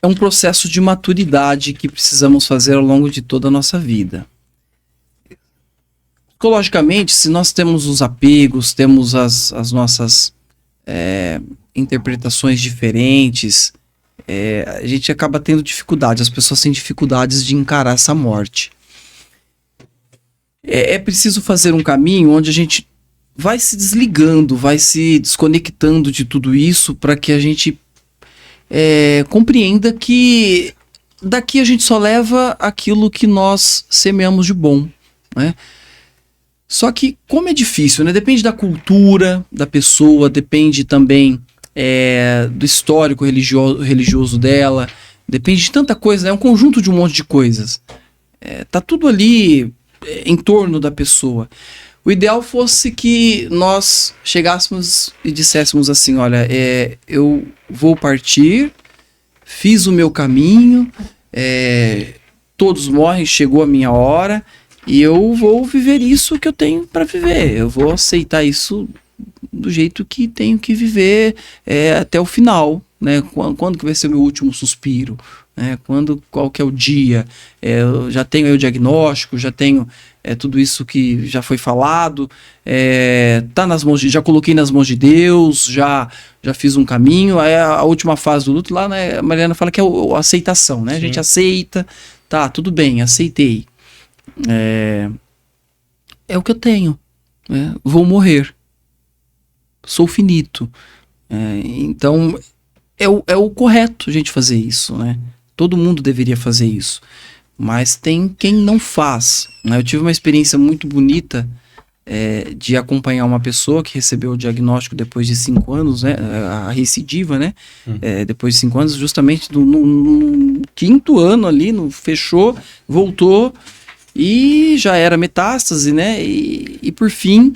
um processo de maturidade que precisamos fazer ao longo de toda a nossa vida. Psicologicamente, se nós temos os apegos, temos as nossas interpretações diferentes, a gente acaba tendo dificuldades, as pessoas têm dificuldades de encarar essa morte. É preciso fazer um caminho onde a gente vai se desligando, vai se desconectando de tudo isso para que a gente compreenda que daqui a gente só leva aquilo que nós semeamos de bom, né? Só que como é difícil, né? Depende da cultura da pessoa, depende também do histórico religioso dela, depende de tanta coisa, é um conjunto de um monte de coisas. Tá tudo ali em torno da pessoa. O ideal fosse que nós chegássemos e disséssemos assim, olha, eu vou partir, fiz o meu caminho, todos morrem, chegou a minha hora, e eu vou viver isso que eu tenho para viver. Eu vou aceitar isso do jeito que tenho que viver até o final, né? Quando que vai ser o meu último suspiro? Né? Qual que é o dia? Eu já tenho aí o diagnóstico, já tenho tudo isso que já foi falado, tá nas mãos já coloquei nas mãos de Deus, já fiz um caminho. Aí a última fase do luto lá, né, a Mariana fala que é a aceitação, né? Sim. A gente aceita, tá, tudo bem, aceitei. É o que eu tenho, né? Vou morrer, sou finito, então é o correto a gente fazer isso, né? Todo mundo deveria fazer isso, mas tem quem não faz, né? Eu tive uma experiência muito bonita de acompanhar uma pessoa que recebeu o diagnóstico depois de 5 anos, né? A recidiva, né? Depois de 5 anos, justamente no 5º ano ali, fechou, voltou, e já era metástase, né? E por fim,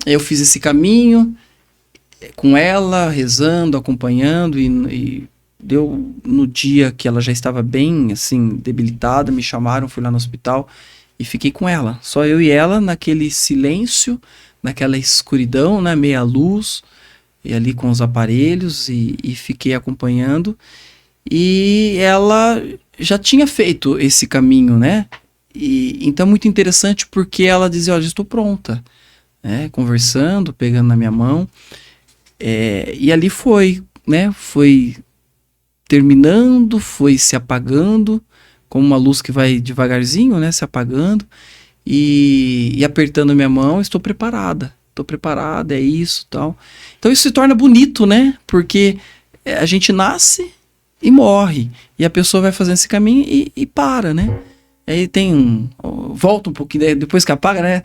eu fiz esse caminho com ela, rezando, acompanhando, e deu no dia que ela já estava bem, assim, debilitada, me chamaram, fui lá no hospital e fiquei com ela. Só eu e ela, naquele silêncio, naquela escuridão, né? Meia luz, e ali com os aparelhos, e fiquei acompanhando. E ela já tinha feito esse caminho, né? Então é muito interessante porque ela dizia, olha, estou pronta, né? Conversando, pegando na minha mão, e ali foi, né? Foi terminando, foi se apagando, como uma luz que vai devagarzinho, né? Se apagando, e apertando a minha mão, estou preparada, é isso, tal. Então isso se torna bonito, né? Porque a gente nasce e morre, e a pessoa vai fazendo esse caminho e para, né? Aí volta um pouquinho, depois que apaga, né?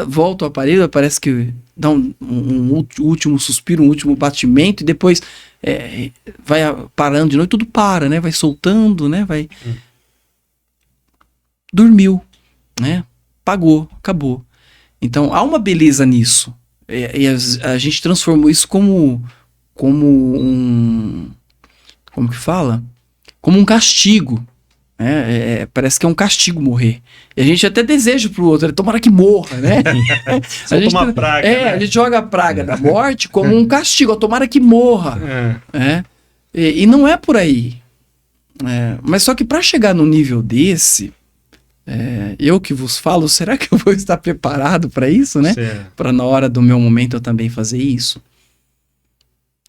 Volta o aparelho, parece que dá um último suspiro, um último batimento, e depois vai parando de novo, tudo para, né? Vai soltando, né? Dormiu, né? Pagou, acabou. Então há uma beleza nisso. E a gente transformou isso como como que fala? Como um castigo. Parece que é um castigo morrer. E a gente até deseja pro outro, tomara que morra, né? Uma praga, né? A gente joga a praga da morte como um castigo, tomara que morra. E não é por aí. Mas só que para chegar no nível desse, eu que vos falo, será que eu vou estar preparado para isso, né? Para na hora do meu momento eu também fazer isso?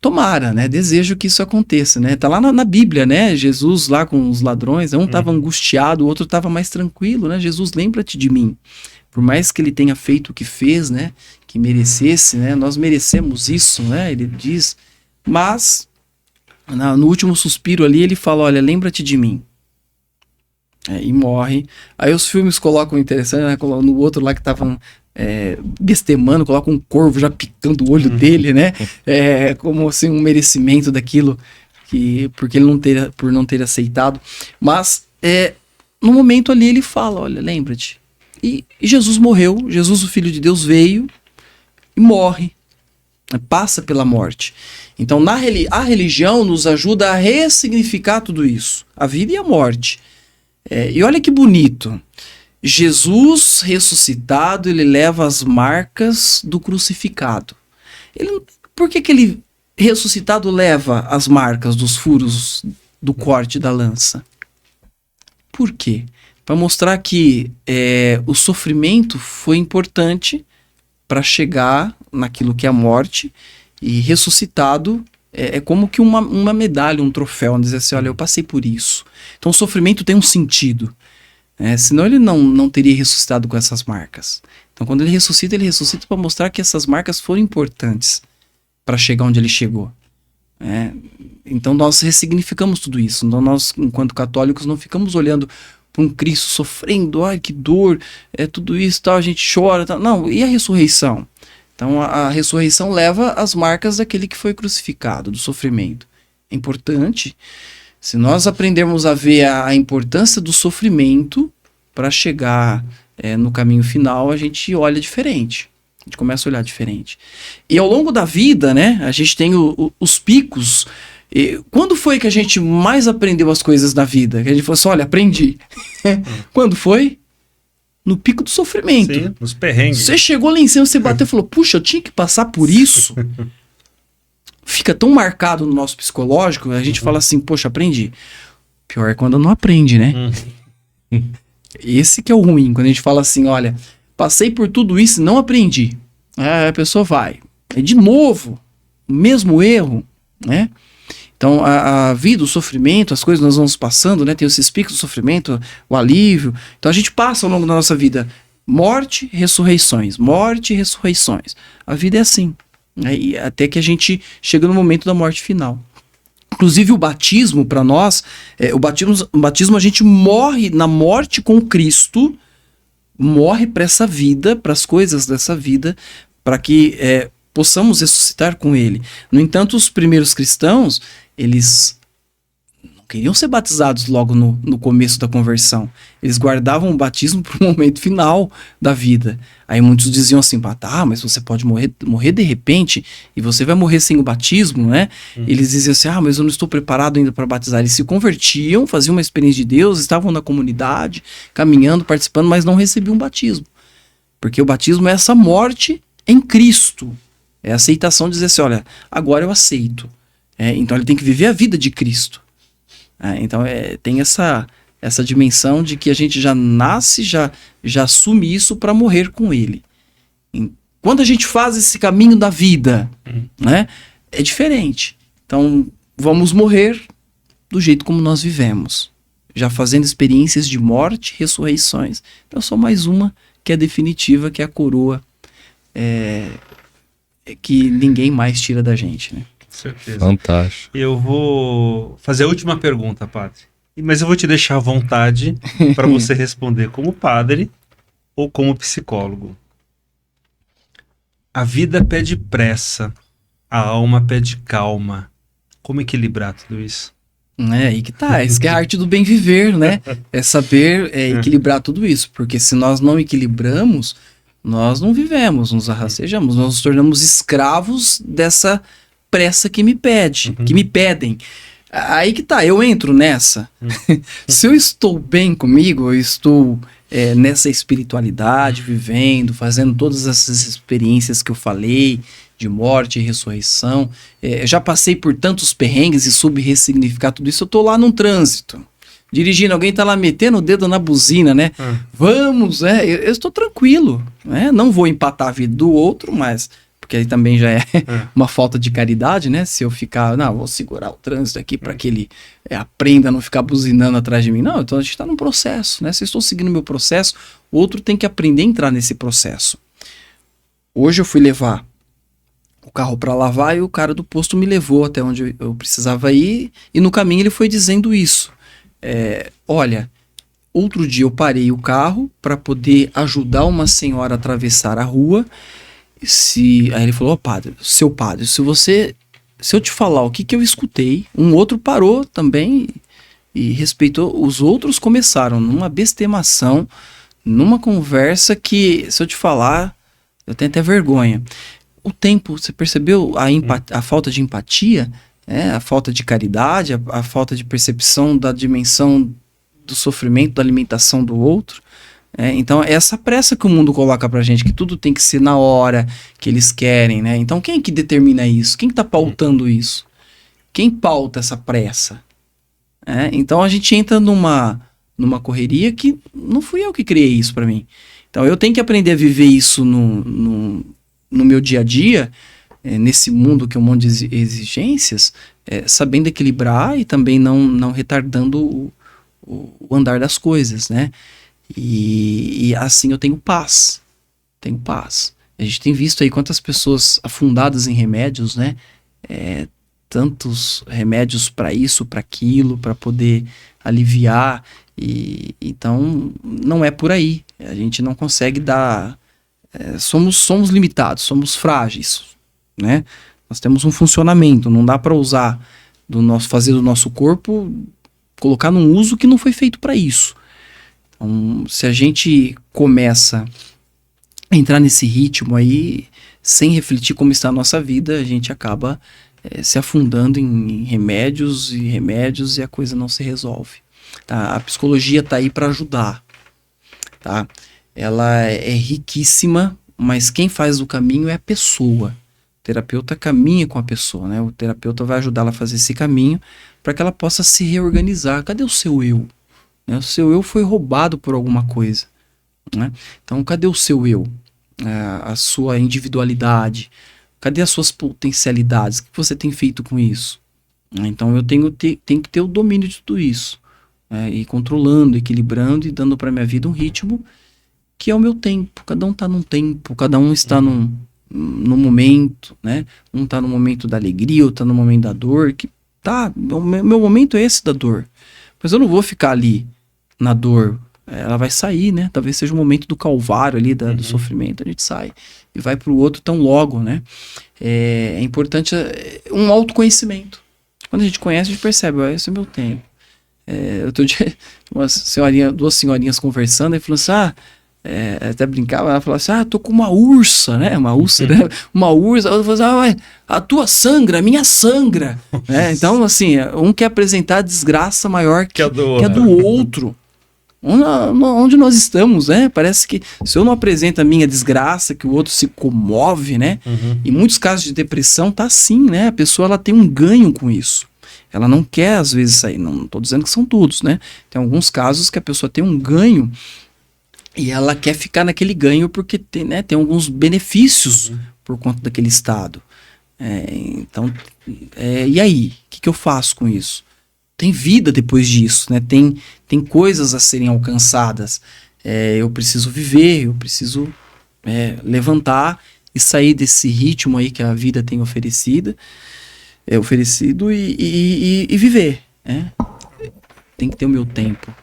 Tomara, né? Desejo que isso aconteça, né? Tá lá na Bíblia, né? Jesus lá com os ladrões, um estava angustiado, o outro estava mais tranquilo, né? Jesus, lembra-te de mim. Por mais que ele tenha feito o que fez, né? Que merecesse, né? Nós merecemos isso, né? Ele diz, mas no último suspiro ali ele fala, olha, lembra-te de mim. E morre. Aí os filmes colocam interessante, né? No outro lá que estavam bestemando, colocam um corvo já picando o olho dele, né? Como assim um merecimento daquilo. porque ele por não ter aceitado. Mas no momento ali ele fala, olha, lembra-te. E Jesus morreu, Jesus, o Filho de Deus, veio e morre, passa pela morte. Então a religião nos ajuda a ressignificar tudo isso, a vida e a morte. E olha que bonito, Jesus ressuscitado, ele leva as marcas do crucificado. Por que ele ressuscitado leva as marcas dos furos do corte da lança? Por quê? Para mostrar que o sofrimento foi importante para chegar naquilo que é a morte, e ressuscitado é como que uma medalha, um troféu, dizer assim, olha, eu passei por isso. Então o sofrimento tem um sentido, senão ele não teria ressuscitado com essas marcas. Então quando ele ressuscita para mostrar que essas marcas foram importantes para chegar onde ele chegou. Então nós ressignificamos tudo isso. Então nós, enquanto católicos, não ficamos olhando para um Cristo sofrendo, ai que dor, tudo isso, tal, a gente chora, tal. Não, e a ressurreição? Então a ressurreição leva as marcas daquele que foi crucificado, do sofrimento. É importante. Se nós aprendermos a ver a importância do sofrimento para chegar no caminho final, a gente olha diferente. A gente começa a olhar diferente. E ao longo da vida, né, a gente tem os picos. E quando foi que a gente mais aprendeu as coisas da vida? Que a gente falou assim, olha, aprendi. Quando foi? No pico do sofrimento. Sim, nos perrengues. Você chegou lá em cima, você bateu e falou, puxa, eu tinha que passar por isso. Fica tão marcado no nosso psicológico, a gente fala assim, poxa, aprendi. Pior é quando não aprende, né? Esse que é o ruim, quando a gente fala assim, olha, passei por tudo isso e não aprendi. A pessoa vai. De novo, o mesmo erro, né? Então, a vida, o sofrimento, as coisas nós vamos passando, né? Tem esses picos do sofrimento, o alívio. Então, a gente passa ao longo da nossa vida morte, ressurreições. Morte, ressurreições. A vida é assim. Né? Até que a gente chega no momento da morte final. Inclusive, o batismo, para nós, o batismo a gente morre na morte com Cristo, morre para essa vida, para as coisas dessa vida, para que possamos ressuscitar com ele. No entanto, os primeiros cristãos, eles não queriam ser batizados logo no começo da conversão. Eles guardavam o batismo para o momento final da vida. Aí muitos diziam assim, mas você pode morrer de repente e você vai morrer sem o batismo, né? Eles diziam assim, mas eu não estou preparado ainda para batizar. Eles se convertiam, faziam uma experiência de Deus, estavam na comunidade, caminhando, participando, mas não recebiam um batismo. Porque o batismo é essa morte em Cristo. É a aceitação de dizer assim, olha, agora eu aceito. Então ele tem que viver a vida de Cristo. Então tem essa dimensão de que a gente já nasce, já assume isso para morrer com ele. Quando a gente faz esse caminho da vida, né, é diferente. Então vamos morrer do jeito como nós vivemos. Já fazendo experiências de morte, ressurreições. Então só mais uma que é definitiva, que é a coroa que ninguém mais tira da gente, né? Certeza. Fantástico. Eu vou fazer a última pergunta, padre. Mas eu vou te deixar à vontade para você responder como padre ou como psicólogo. A vida pede pressa, a alma pede calma. Como equilibrar tudo isso? Aí que tá, isso que é a arte do bem viver, né? É saber equilibrar tudo isso, porque se nós não equilibramos, nós não vivemos, nos arrastejamos, nós nos tornamos escravos dessa pressa que me pedem. Aí que tá, eu entro nessa. Se eu estou bem comigo, eu estou nessa espiritualidade, vivendo, fazendo todas essas experiências que eu falei, de morte e ressurreição, já passei por tantos perrengues e soube ressignificar tudo isso, eu tô lá num trânsito, dirigindo, alguém tá lá metendo o dedo na buzina, né? Vamos, eu estou tranquilo, né? Não vou empatar a vida do outro, mas porque aí também já é uma falta de caridade, né? Se eu ficar, vou segurar o trânsito aqui para que ele aprenda a não ficar buzinando atrás de mim. Não, então a gente está num processo, né? Se eu estou seguindo o meu processo, o outro tem que aprender a entrar nesse processo. Hoje eu fui levar o carro para lavar e o cara do posto me levou até onde eu precisava ir e no caminho ele foi dizendo isso. Olha, outro dia eu parei o carro para poder ajudar uma senhora a atravessar a rua. Aí ele falou, padre, se se eu te falar o que eu escutei, um outro parou também e respeitou, os outros começaram numa bestemação, numa conversa que, se eu te falar, eu tenho até vergonha. O tempo, você percebeu a falta de empatia, a falta de caridade, a falta de percepção da dimensão do sofrimento, da alimentação do outro? Então, é essa pressa que o mundo coloca pra gente, que tudo tem que ser na hora que eles querem, né? Então, quem é que determina isso? Quem que tá pautando isso? Quem pauta essa pressa? Então, a gente entra numa correria que não fui eu que criei isso pra mim. Então, eu tenho que aprender a viver isso no meu dia a dia, nesse mundo que é um monte de exigências, sabendo equilibrar e também não retardando o andar das coisas, né? E assim eu tenho paz. Tenho paz. A gente tem visto aí quantas pessoas afundadas em remédios, né? Tantos remédios para isso, para aquilo, para poder aliviar. Então, não é por aí. A gente não consegue dar... somos limitados, somos frágeis, né? Nós temos um funcionamento, não dá para usar fazer do nosso corpo, colocar num uso que não foi feito para isso. Então, se a gente começa a entrar nesse ritmo aí, sem refletir como está a nossa vida, a gente acaba se afundando em remédios e a coisa não se resolve. Tá? A psicologia está aí para ajudar. Tá? Ela é riquíssima, mas quem faz o caminho é a pessoa. O terapeuta caminha com a pessoa, né? O terapeuta vai ajudar ela a fazer esse caminho para que ela possa se reorganizar. Cadê o seu eu? O seu eu foi roubado por alguma coisa, né? Então, cadê o seu eu? A sua individualidade? Cadê as suas potencialidades? O que você tem feito com isso? Então, eu tenho que ter o domínio de tudo isso. E controlando, equilibrando e dando para minha vida um ritmo que é o meu tempo. Cada um está num tempo, cada um está num momento, né? Um está no momento da alegria, outro está no momento da dor. Meu momento é esse da dor. Mas eu não vou ficar ali na dor. Ela vai sair, né? Talvez seja o momento do calvário ali, do sofrimento. A gente sai e vai para o outro tão logo, né? É importante um autoconhecimento. Quando a gente conhece, a gente percebe, esse é o meu tempo. Outro dia, duas senhorinhas conversando, e falou assim, até brincava, ela falou assim, tô com uma ursa, né? Uma úlcera, né? Uma ursa. Ela falou assim, a tua sangra, a minha sangra. Então, assim, um quer apresentar a desgraça maior que a do outro. Onde nós estamos, né? Parece que se eu não apresento a minha desgraça, que o outro se comove, né? Em muitos casos de depressão tá assim, né? A pessoa ela tem um ganho com isso. Ela não quer, às vezes, sair. Não estou dizendo que são todos, né? Tem alguns casos que a pessoa tem um ganho e ela quer ficar naquele ganho porque tem alguns benefícios por conta daquele estado. Então, e aí? O que eu faço com isso? Tem vida depois disso, né? Tem coisas a serem alcançadas. Eu preciso viver, eu preciso levantar e sair desse ritmo aí que a vida tem oferecido e viver. Tem que ter o meu tempo.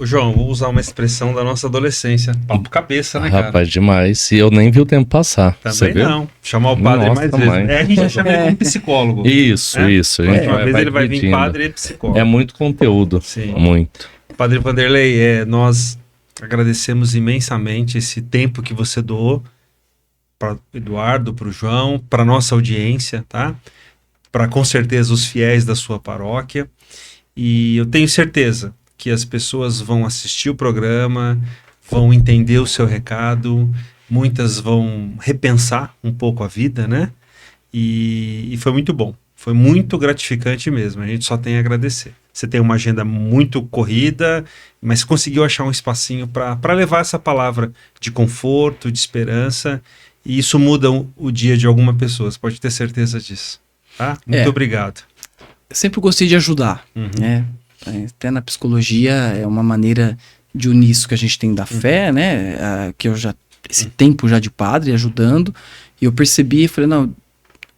Ô João, vou usar uma expressão da nossa adolescência. Papo cabeça, né, cara? Rapaz, demais. E eu nem vi o tempo passar. Também não. Chamar o padre mais vezes. A gente já chama ele como psicólogo. Isso. A gente uma vez ele vai vir padre e psicólogo. É muito conteúdo. Sim. Muito. Padre Vanderlei, nós agradecemos imensamente esse tempo que você doou para o Eduardo, para o João, para nossa audiência, tá? Para, com certeza, os fiéis da sua paróquia. E eu tenho certeza que as pessoas vão assistir o programa, vão entender o seu recado, muitas vão repensar um pouco a vida, né? E foi muito bom, foi muito gratificante mesmo, a gente só tem a agradecer. Você tem uma agenda muito corrida, mas conseguiu achar um espacinho para levar essa palavra de conforto, de esperança, e isso muda o dia de alguma pessoa, você pode ter certeza disso. Tá? Muito obrigado. Eu sempre gostei de ajudar, né? Até na psicologia é uma maneira de unir isso que a gente tem da fé, né? Que eu já esse tempo já de padre ajudando, e eu percebi e falei, não,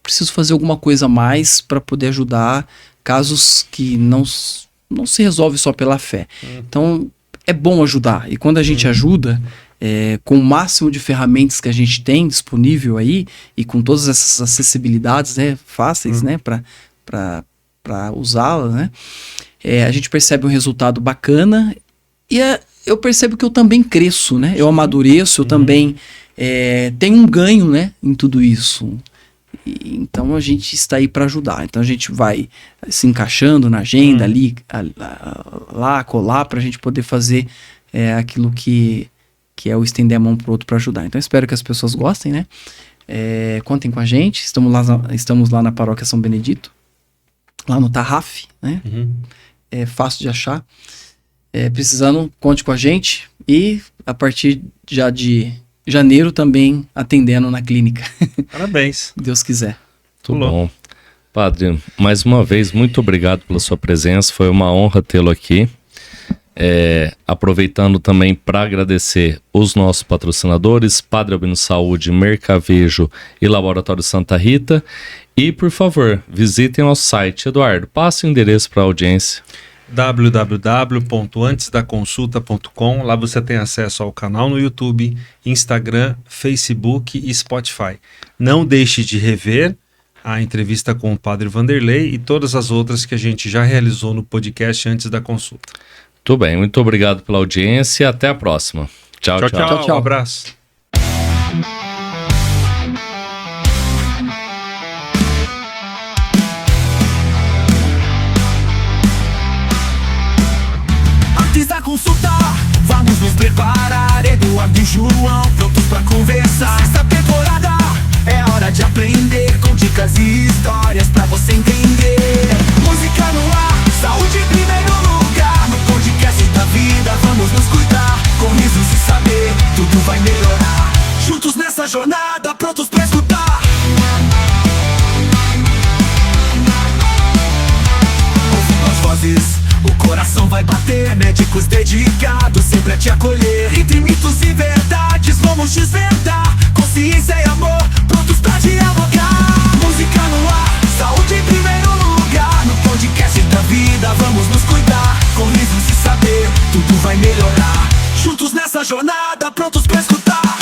preciso fazer alguma coisa a mais para poder ajudar casos que não se resolve só pela fé. Então é bom ajudar, e quando a gente ajuda, com o máximo de ferramentas que a gente tem disponível aí, e com todas essas acessibilidades, né, fáceis, né, para usá-las, né, a gente percebe um resultado bacana, e eu percebo que eu também cresço, né, eu amadureço, eu também tenho um ganho, né, em tudo isso. Então a gente está aí para ajudar. Então a gente vai se encaixando na agenda ali, lá, colar, para a gente poder fazer aquilo que é o estender a mão pro outro para ajudar. Então espero que as pessoas gostem, né? Contem com a gente. Estamos lá na Paróquia São Benedito, lá no Tarraf, né? É fácil de achar. Precisando, conte com a gente. E a partir já de janeiro também atendendo na clínica. Parabéns. Deus quiser. Muito bom. Padre, mais uma vez, muito obrigado pela sua presença. Foi uma honra tê-lo aqui. Aproveitando também para agradecer os nossos patrocinadores, Padre Albino Saúde, Mercavejo e Laboratório Santa Rita. E, por favor, visitem nosso site. Eduardo, passe o endereço para a audiência. www.antesdaconsulta.com. Lá você tem acesso ao canal no YouTube, Instagram, Facebook e Spotify. Não deixe de rever a entrevista com o Padre Vanderlei e todas as outras que a gente já realizou no podcast Antes da Consulta. Tudo bem, muito obrigado pela audiência e até a próxima. Tchau, tchau. Um abraço. Antes da consulta, vamos nos preparar. Eduardo e João prontos pra conversar. Essa temporada é hora de aprender, com dicas e histórias pra você entender. Música no ar, saúde em primeiro lugar. No podcast da vida vamos nos cuidar. Com risos e saber, tudo vai melhorar. Juntos nessa jornada, prontos pra escutar. Ouvindo as vozes, o coração vai bater. Médicos dedicados sempre a te acolher. Entre mitos e verdades vamos desvendar. Consciência e amor, prontos pra dialogar. Música no ar, saúde em primeiro lugar. No podcast da vida vamos nos cuidar. Com risos e saber, tudo vai melhorar. Juntos nessa jornada, prontos pra escutar.